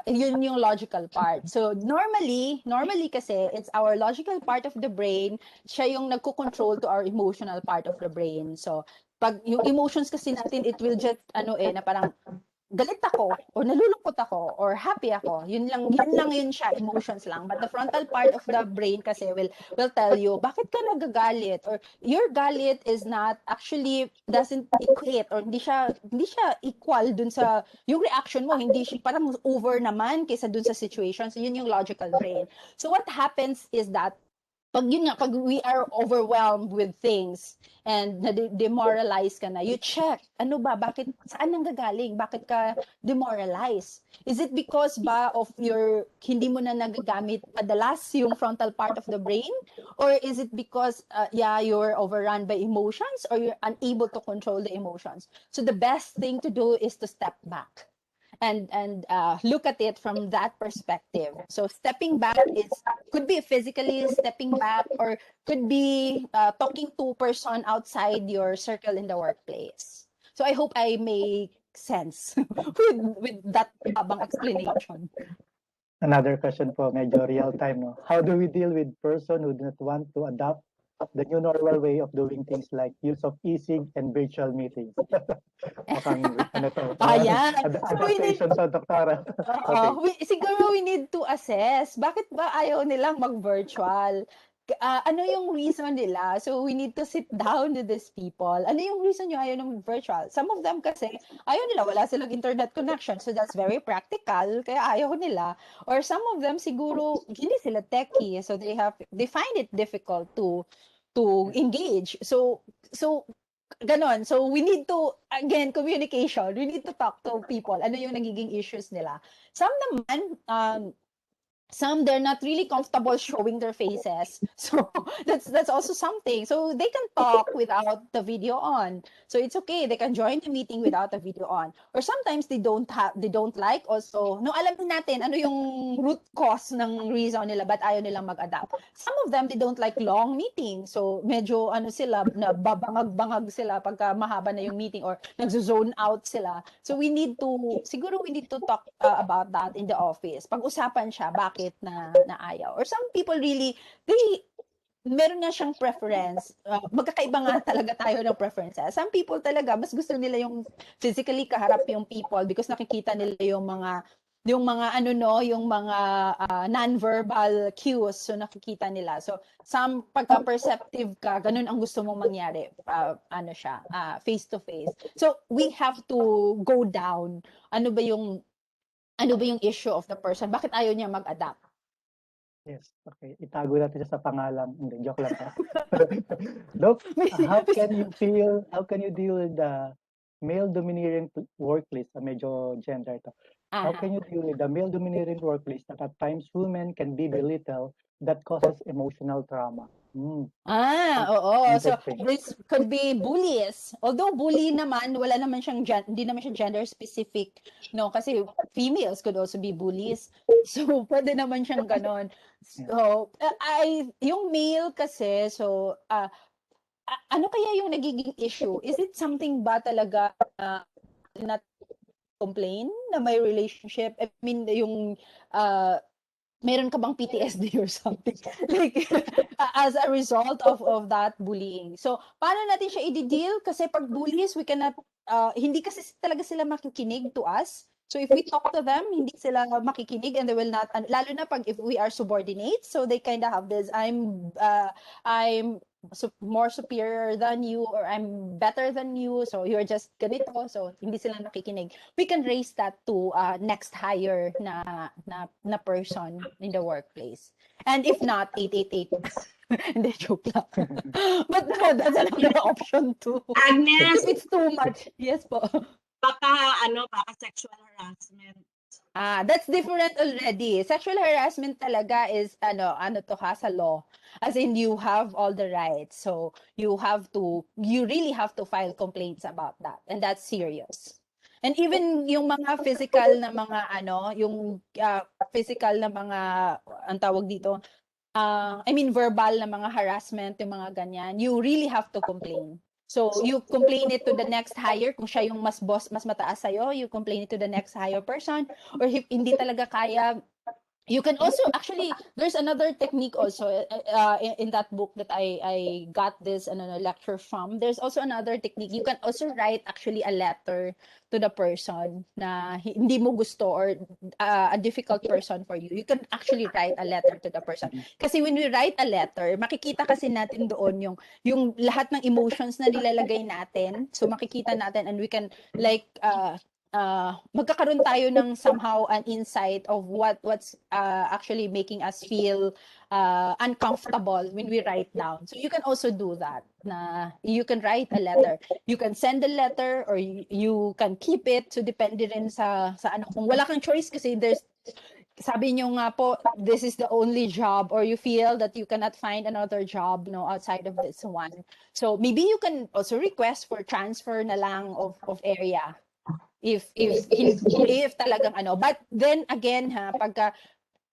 yun yung logical part. So normally kasi it's our logical part of the brain, siya yung nagko-control to our emotional part of the brain. So pag yung emotions kasi natin, it will just na parang galit ako or nalulungkot ako or happy ako. Yun lang yun siya, emotions lang. But the frontal part of the brain kasi will tell you bakit ka nagagalit or your galit is not actually doesn't equate or hindi siya equal dun sa yung reaction mo, hindi siya parang over naman kaysa dun sa situation. So yun yung logical brain. So what happens is that pag we are overwhelmed with things and demoralize ka na, you check, saan nanggagaling? Bakit ka demoralize? Is it because ba of hindi mo na nagagamit madalas yung frontal part of the brain? Or is it because, you're overrun by emotions or you're unable to control the emotions? So the best thing to do is to step back and look at it from that perspective. So stepping back could be physically stepping back or could be talking to a person outside your circle in the workplace. So I hope I make sense with that habang explanation. Another question po, medyo real time, no? How do we deal with person who do not want to adopt the new normal way of doing things like use of e-sig and virtual meetings? Mukhang Yan. Adaptation sa doktora. Siguro we need to assess. Bakit ba ayaw nilang mag-virtual? Ano yung reason nila? So we need to sit down with these people. Ano yung reason nyo ayaw ng virtual? Some of them kasi ayaw nila, wala silang internet connection. So that's very practical, kaya ayaw nila. Or some of them siguro hindi sila techie. So they find it difficult to engage. So ganon. So we need to, again, communication. We need to talk to people. Ano yung nagiging issues nila. Some naman, some they're not really comfortable showing their faces, so that's also something, so they can talk without the video on, so it's okay, they can join the meeting without the video on. Or sometimes they don't like also, no, alam natin ano yung root cause ng reason nila ba't ayaw nilang mag-adapt. Some of them, they don't like long meetings, so medyo ano sila, na babangag-bangag sila pagka mahaba na yung meeting, or nagzo-zone out sila. So we need to talk about that in the office. Pag-usapan siya, bakit na ayaw. Or some people really, meron nga siyang preference. Magkakaiba nga talaga tayo ng preferences. Some people talaga, mas gusto nila yung physically kaharap yung people because nakikita nila yung mga ano no, yung mga non-verbal cues, so nakikita nila. So some pagka-perceptive ka, ganun ang gusto mong mangyari. Ano siya, face to face. So we have to go down. Ano ba yung issue of the person? Bakit ayaw niya mag-adapt? Yes, okay. Itago natin siya sa pangalan. Hindi, joke lang. Doc, how can you deal with the male-dominating workplace? Medyo gender ito. How can you deal with the male-dominating workplace that at times women can be belittled that causes emotional trauma? Oo. So Interesting. this could be bullies. Although bully naman, wala naman siyang hindi naman siya gender specific, no? Kasi females could also be bullies. So pwede naman siyang ganon. So yung male kasi, so ano kaya yung nagiging issue? Is it something ba talaga na complain na may relationship? I mean, yung meron ka bang PTSD or something? Like, as a result of that bullying. So, paano natin siya i-deal? Kasi pag bullies, we cannot, hindi kasi talaga sila makikinig to us. So, if we talk to them, hindi sila makikinig and they will not, lalo na pag if we are subordinates, so they kind of have this, I'm more superior than you, or I'm better than you, so you're just ganito, so hindi sila nakikinig. We can raise that to next higher na person in the workplace. And if not, 888. Hindi, joke lang. But that's another option too. Agnes, If it's too much. Yes po. baka sexual harassment. That's different already. Sexual harassment talaga is ano to ha, sa law. As in, you have all the rights. So you really have to file complaints about that. And that's serious. And even yung mga physical na mga yung physical na mga, ang tawag dito, I mean verbal na mga harassment, yung mga ganyan, you really have to complain. So you complain it to the next higher, kung siya yung mas mataas sa'yo, you complain it to the next higher person, or if hindi talaga kaya, you can also, actually, there's another technique also in that book that I got this lecture from. There's also another technique. You can also write actually a letter to the person na hindi mo gusto, or a difficult person for you. You can actually write a letter to the person. Kasi when we write a letter, makikita kasi natin doon yung lahat ng emotions na nilalagay natin. So makikita natin, and we can like magkakaroon tayo ng somehow an insight of what's actually making us feel uncomfortable when we write down. So you can also do that. Na you can write a letter. You can send a letter, or you can keep it. So depende rin sa ano. Kung wala kang choice kasi sabi niyo nga po, this is the only job, or you feel that you cannot find another job outside of this one. So maybe you can also request for transfer na lang of area. If talagang but then again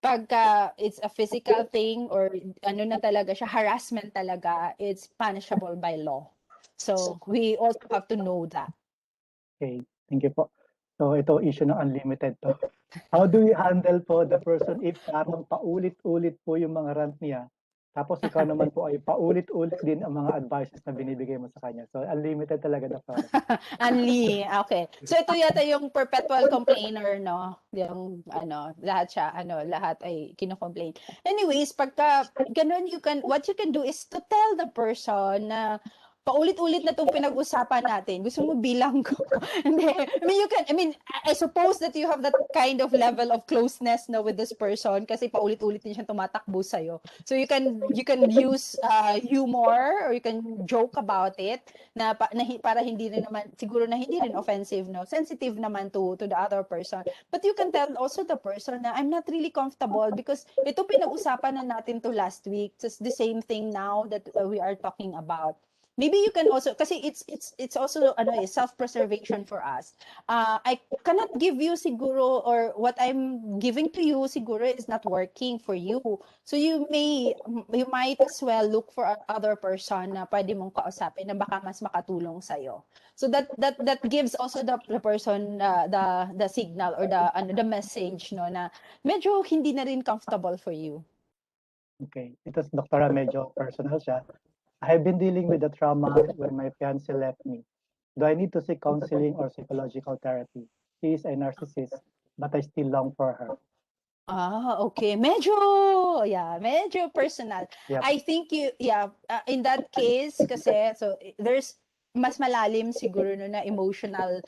pagka it's a physical thing, or na talaga siya, harassment talaga, it's punishable by law. So we also have to know that. Okay, thank you po. So ito issue ng unlimited to. How do we handle po the person if parang paulit-ulit po yung mga rant niya, tapos ikaw naman po ay paulit-ulit din ang mga advices na binibigay mo sa kanya. So unlimited talaga na po. Okay. So ito yata yung perpetual complainer, no? Yung lahat ay kino-complain. Anyways, pagka ganun, what you can do is to tell the person na paulit-ulit na itong pinag-usapan natin. Gusto mo bilang ko? Hindi. I suppose that you have that kind of level of closeness no, with this person kasi paulit-ulit din siyang tumatakbo sa'yo. So you can use humor or you can joke about it para hindi rin naman, siguro na hindi rin offensive, no? Sensitive naman to the other person. But you can tell also the person na I'm not really comfortable because ito pinag-usapan na natin to last week. It's the same thing now that we are talking about. Maybe you can also kasi it's also self-preservation for us. I cannot give you siguro or what I'm giving to you siguro is not working for you. So you might as well look for other person na pwede mong kausapin na baka mas makatulong sa iyo. So that gives also the person the signal or the message no na medyo hindi na rin comfortable for you. Okay. Ito si Doktora medyo personal siya. I have been dealing with the trauma when my fiancé left me. Do I need to seek counseling or psychological therapy? She is a narcissist, but I still long for her. Okay. Medyo personal. Yep. I think in that case, kasi, so there's mas malalim siguro no, na emotional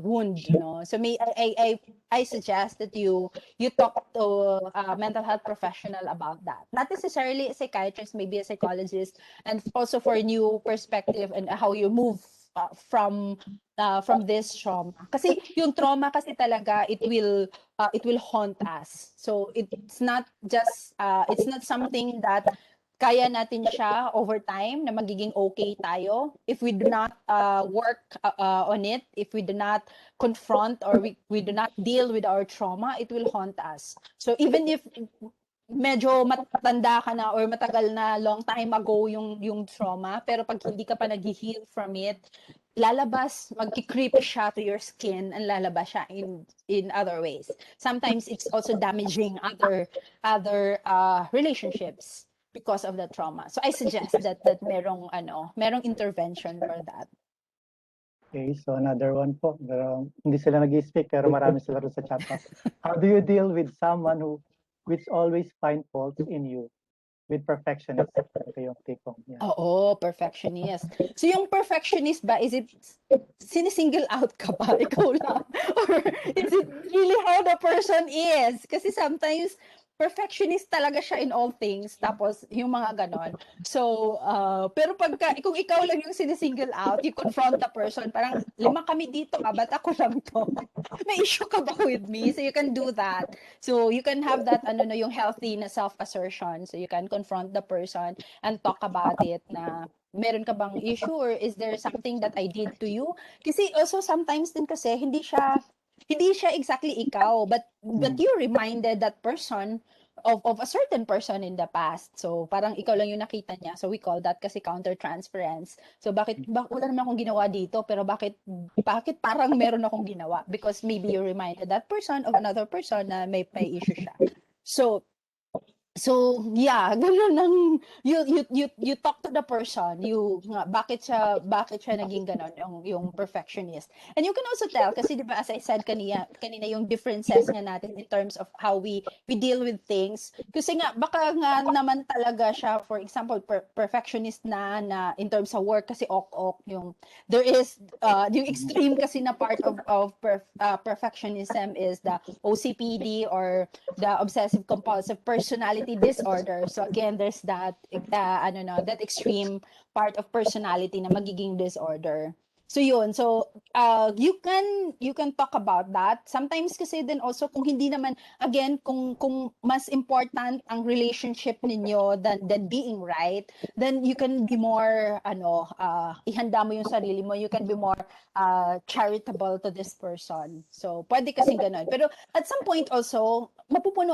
wound, no? So I suggest that you talk to a mental health professional about that. Not necessarily a psychiatrist, maybe a psychologist, and also for a new perspective and how you move from this trauma. Kasi yung trauma kasi talaga it will haunt us. So it's not just it's not something that kaya natin siya over time na magiging okay tayo if we do not work on it, if we do not confront or we do not deal with our trauma, it will haunt us. So even if medyo matanda ka na or matagal na long time ago yung trauma, pero pag hindi ka pa nag-heal from it, lalabas, magki-creep siya to your skin and lalabas siya in other ways. Sometimes it's also damaging other relationships because of the trauma. So I suggest that merong intervention for that. Okay, so another one po. Pero hindi sila nag-speak pero marami sila rin sa chat box. How do you deal with someone which always find faults in you? With perfectionist. Ito yung take home. Yeah. Oo, perfectionist. So yung perfectionist ba, is it sinisingle out ka ba? Ikaw lang? Or is it really how the person is? Kasi sometimes perfectionist talaga siya in all things. Tapos yung mga ganon. So, pero kung ikaw lang yung sinisingle out, you confront the person, parang 5 kami dito, ba't ako lang to? May issue ka ba with me? So you can do that. So you can have that yung healthy na self-assertion. So you can confront the person and talk about it na meron ka bang issue or is there something that I did to you? Kasi also sometimes din kasi hindi siya exactly ikaw, but you reminded that person of a certain person in the past. So parang ikaw lang yung nakita niya. So we call that kasi countertransference. So bakit wala naman akong ginawa dito pero bakit parang meron akong ginawa? Because maybe you reminded that person of another person na may issue siya. So yeah, ganun lang you talk to the person, bakit siya naging ganon yung perfectionist. And you can also tell kasi 'di ba as I said kanina yung differences nga natin in terms of how we deal with things. Kasi nga baka nga naman talaga siya for example perfectionist na in terms of work kasi ok yung there is yung extreme kasi na part of perfectionism is the OCPD or the obsessive compulsive personality disorder. So again, there's that that extreme part of personality na magiging disorder. So yun. So you can talk about that. Sometimes kasi din also kung hindi naman again kung mas important ang relationship ninyo than being right, then you can be more ihanda mo yung sarili mo. You can be more charitable to this person. So pwede kasi ganun. Pero at some point also mapupuno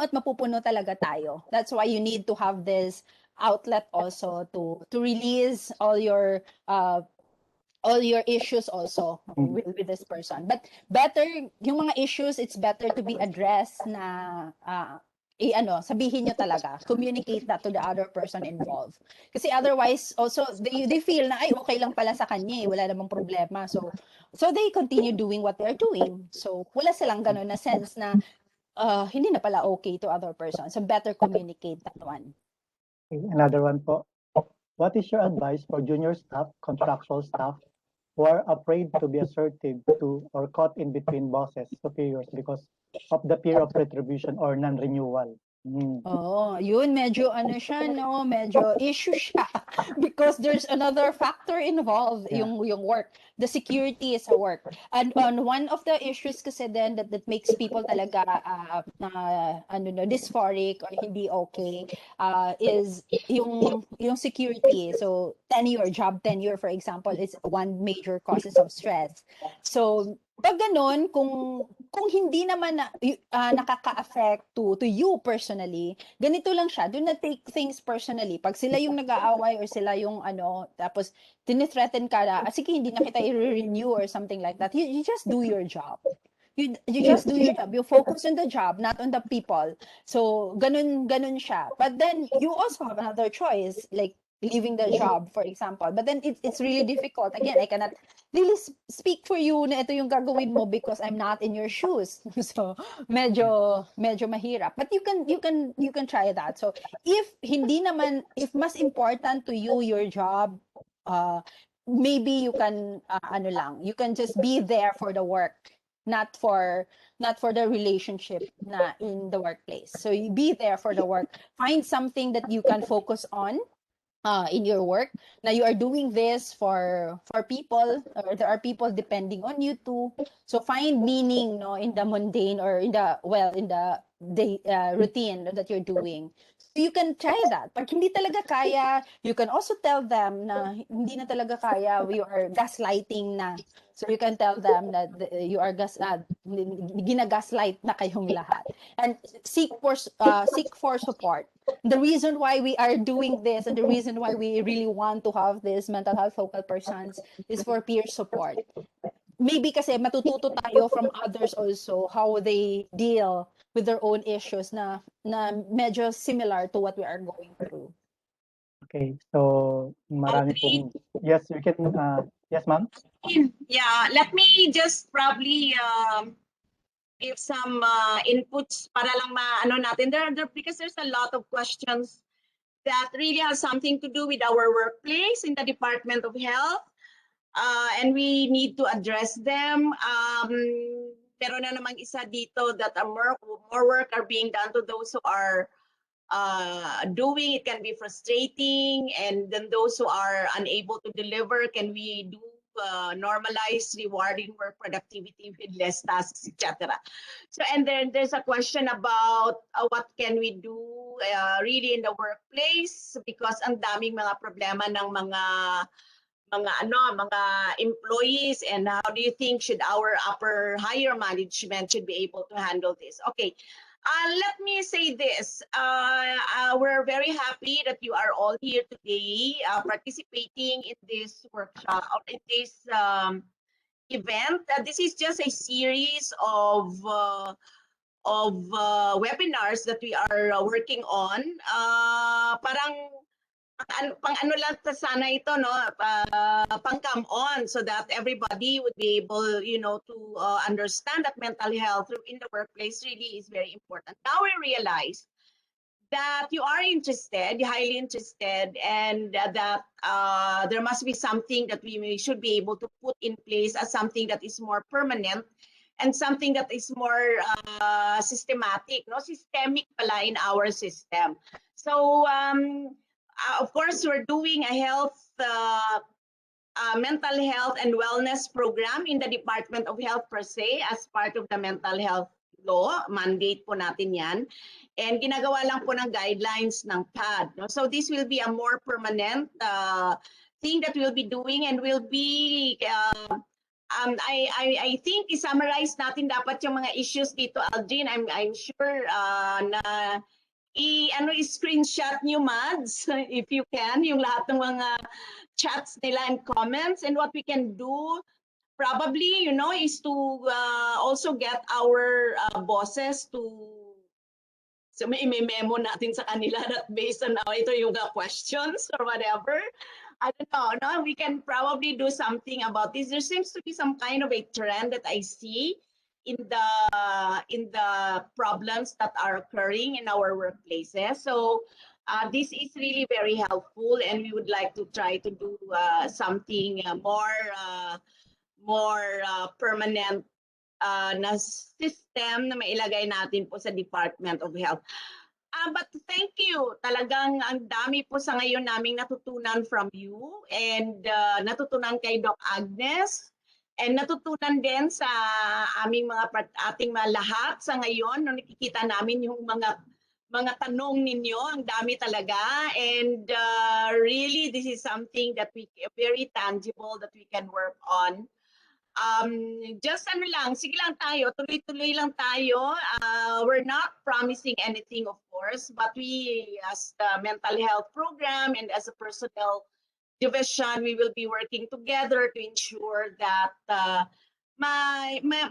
talaga tayo. That's why you need to have this outlet also to release all your issues also with this person. But better, yung mga issues, it's better to be addressed na sabihin nyo talaga. Communicate that to the other person involved. Kasi otherwise, also, they feel na, ay, okay lang pala sa kanya, wala namang problema. So they continue doing what they're doing. So wala silang ganun na sense na hindi na pala okay to other person. So better communicate that one. Okay, another one po. What is your advice for junior staff, contractual staff, who are afraid to be assertive to or caught in between bosses, superiors because of the fear of retribution or non-renewal? Oh, yun medyo ano siya, no? Medyo issue siya because there's another factor involved, Yeah. yung work. The security is a work. And on one of the issues kasi then that makes people talaga dysphoric or hindi okay is yung security. So tenure, job tenure for example is one major causes of stress. So pag ganun, kung hindi naman nakaka-affect to you personally, ganito lang siya, do not take things personally. Pag sila yung nag-aaway or sila yung tapos tinithreaten ka na, sige, hindi na kita i-renew or something like that, you just do your job. You just do your job. You focus on the job, not on the people. So, ganun siya. But then, you also have another choice, like leaving the job, for example. But then, it's really difficult. Again, I cannot really speak for you na ito yung gagawin mo because I'm not in your shoes. So, medyo mahirap. But you can try that. So, if mas important to you your job, maybe you can you can just be there for the work, not for the relationship na in the workplace. So you be there for the work. Find something that you can focus on in your work. Now you are doing this for people, or there are people depending on you too. So find meaning, no, in the mundane or in the routine that you're doing. So you can try that. Pag hindi talaga kaya, you can also tell them na hindi na talaga kaya, you are gaslighting na. So you can tell them that you are ginagaslight na kayong lahat. And seek for support. The reason why we are doing this and the reason why we really want to have this mental health focal persons is for peer support. Maybe kasi matututo tayo from others also how they deal with their own issues na medyo similar to what we are going through. Okay, so marami pong, yes, you can, yes ma'am? Yeah, let me just probably give some inputs para lang maano natin. Because there's a lot of questions that really has something to do with our workplace in the Department of Health. And we need to address them. Pero na namang isa dito that more work are being done to those who are doing. It can be frustrating, and then those who are unable to deliver, can we do normalize rewarding work productivity with less tasks, etc. So, and then there's a question about what can we do really in the workplace, because ang daming mga problema ng mga employees, and how do you think should our higher management should be able to handle this? Okay, let me say this. We're very happy that you are all here today participating in this workshop, in this event. This is just a series of webinars that we are working on. Parang pang ano lang sana ito, no, pang come on, so that everybody would be able, to understand that mental health in the workplace really is very important. Now we realize that you are interested, highly interested, and that there must be something that we should be able to put in place as something that is more permanent and something that is more systematic, no, systemic pala in our system. So of course, we're doing a mental health and wellness program in the Department of Health per se as part of the mental health law. Mandate po natin yan. And ginagawa lang po ng guidelines ng PAD. No? So this will be a more permanent thing that we'll be doing, and will be, I think i-summarize natin dapat yung mga issues dito, Aldrin. I'm sure na i-screenshot nyo, Mads, if you can, yung lahat ng mga chats nila and comments. And what we can do probably, is to also get our bosses to, so may memo natin sa kanila that based on ito yung questions or whatever. I don't know, no? We can probably do something about this. There seems to be some kind of a trend that I see in the problems that are occurring in our workplaces. So This is really very helpful, and we would like to try to do something more permanent na system na mailagay natin po sa Department of Health. But thank you. Talagang ang dami po sa ngayon naming natutunan from you, and natutunan kay Doc Agnes, and natutunan din sa ating mga lahat sa ngayon nung nakikita namin yung mga tanong ninyo. Ang dami talaga, and really this is something that we very tangible that we can work on. Just sige lang tayo, tuloy-tuloy lang tayo. We're not promising anything, of course, but we, as the mental health program and as a personnel division, we will be working together to ensure that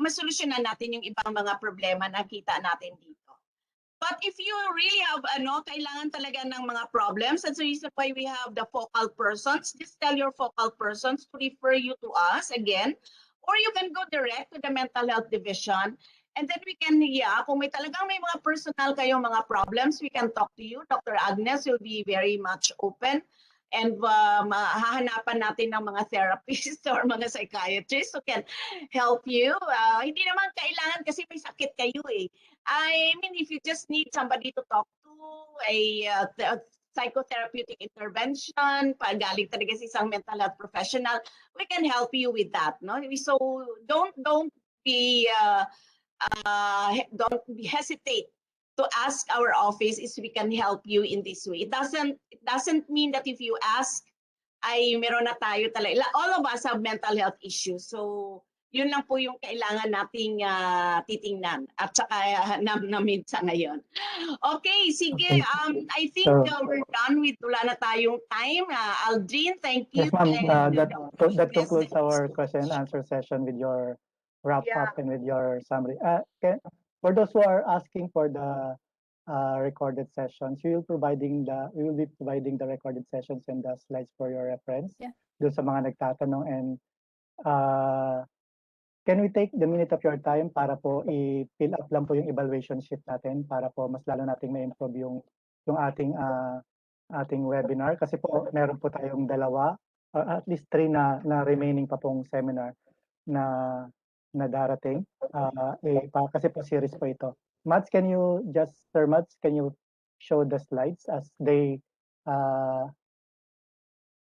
masolusyonan natin yung ibang mga problema na kita natin dito. But if you really have kailangan talaga ng mga problems, that's the reason why we have the focal persons. Just tell your focal persons to refer you to us again, or you can go direct to the mental health division, and then we can, kung may talagang may mga personal kayong mga problems, we can talk to you. Dr. Agnes will be very much open, and hahanapan natin ng mga therapists or mga psychiatrists who can help you. Hindi naman kailangan kasi may sakit kayo eh. I mean, if you just need somebody to talk to, a psychotherapeutic intervention, galing talaga sa isang mental health professional, we can help you with that. No? So don't hesitate to ask our office if we can help you in this way. It doesn't mean that if you ask, ay meron na tayo talaga. All of us have mental health issues. So yun lang po yung kailangan nating titingnan at saka namin sa ngayon. Okay, sige. I think we're done with, wala na tayong time. Aldrin, thank you. Yes, ma'am. And, That concludes our question and answer session with your wrap up and with your summary. For those who are asking for the recorded sessions, we will be providing the recorded sessions and the slides for your reference. Yeah. Doon sa mga nagtatanong, and can we take the minute of your time para po i-fill up lang po yung evaluation sheet natin para po mas lalo nating ma-improve yung ating webinar, kasi po meron po tayong 2 or at least 3 na remaining pa pong seminar na darating. Kasi po series po ito. Sir Mads, can you show the slides as they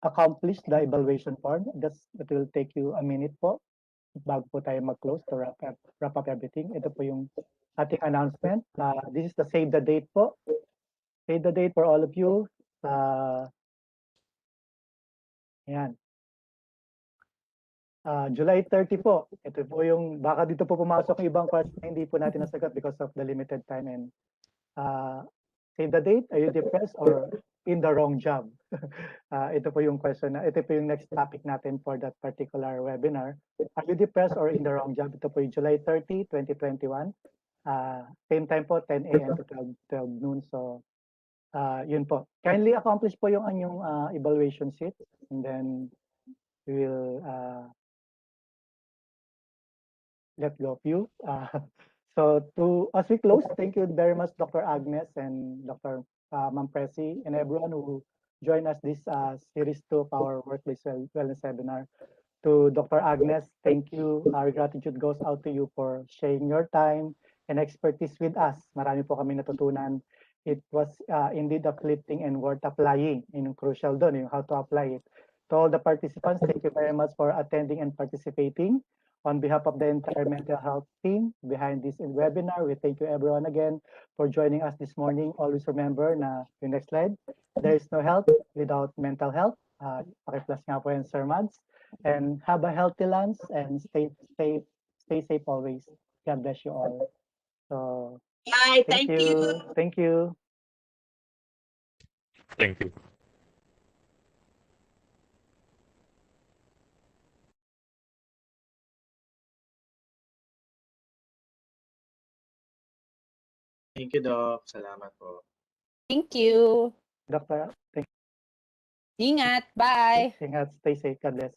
accomplish the evaluation form? That will take you a minute po bago po tayo mag-close to wrap up everything. Ito po yung ating announcement. This is the save the date po. Save the date for all of you. Ayan. July 30 po. Ito po yung, baka dito po pumasok yung ibang question na hindi po natin nasagot because of the limited time. And save the date. Are you depressed or in the wrong job? Ito po yung question. Ito po yung next topic natin for that particular webinar. Are you depressed or in the wrong job? Ito po yung July 30, 2021. Same time po, 10 a.m. to 12 noon. So, yun po. Kindly accomplish po yung anyong evaluation sheet, and then we will let go of you. So as we close, thank you very much, Dr. Agnes and Dr. Mampresi, and everyone who joined us this series 2 of our Workplace Wellness Seminar. To Dr. Agnes, thank you. Our gratitude goes out to you for sharing your time and expertise with us. Marami po kami natutunan. It was indeed uplifting and worth applying. Yung crucial doon, yung how to apply it. To all the participants, thank you very much for attending and participating. On behalf of the entire mental health team behind this webinar, we thank you everyone again for joining us this morning. Always remember na yung next slide, there is no health without mental health. Paki-plus nga po yan, Sir Mads. And have a healthy lunch and stay safe always. God bless you all. So Bye, thank you. Thank you. Thank you. Thank you, Doc. Salamat po. Thank you. Doctor, thank Ingat. Bye. you. Stay safe. God bless.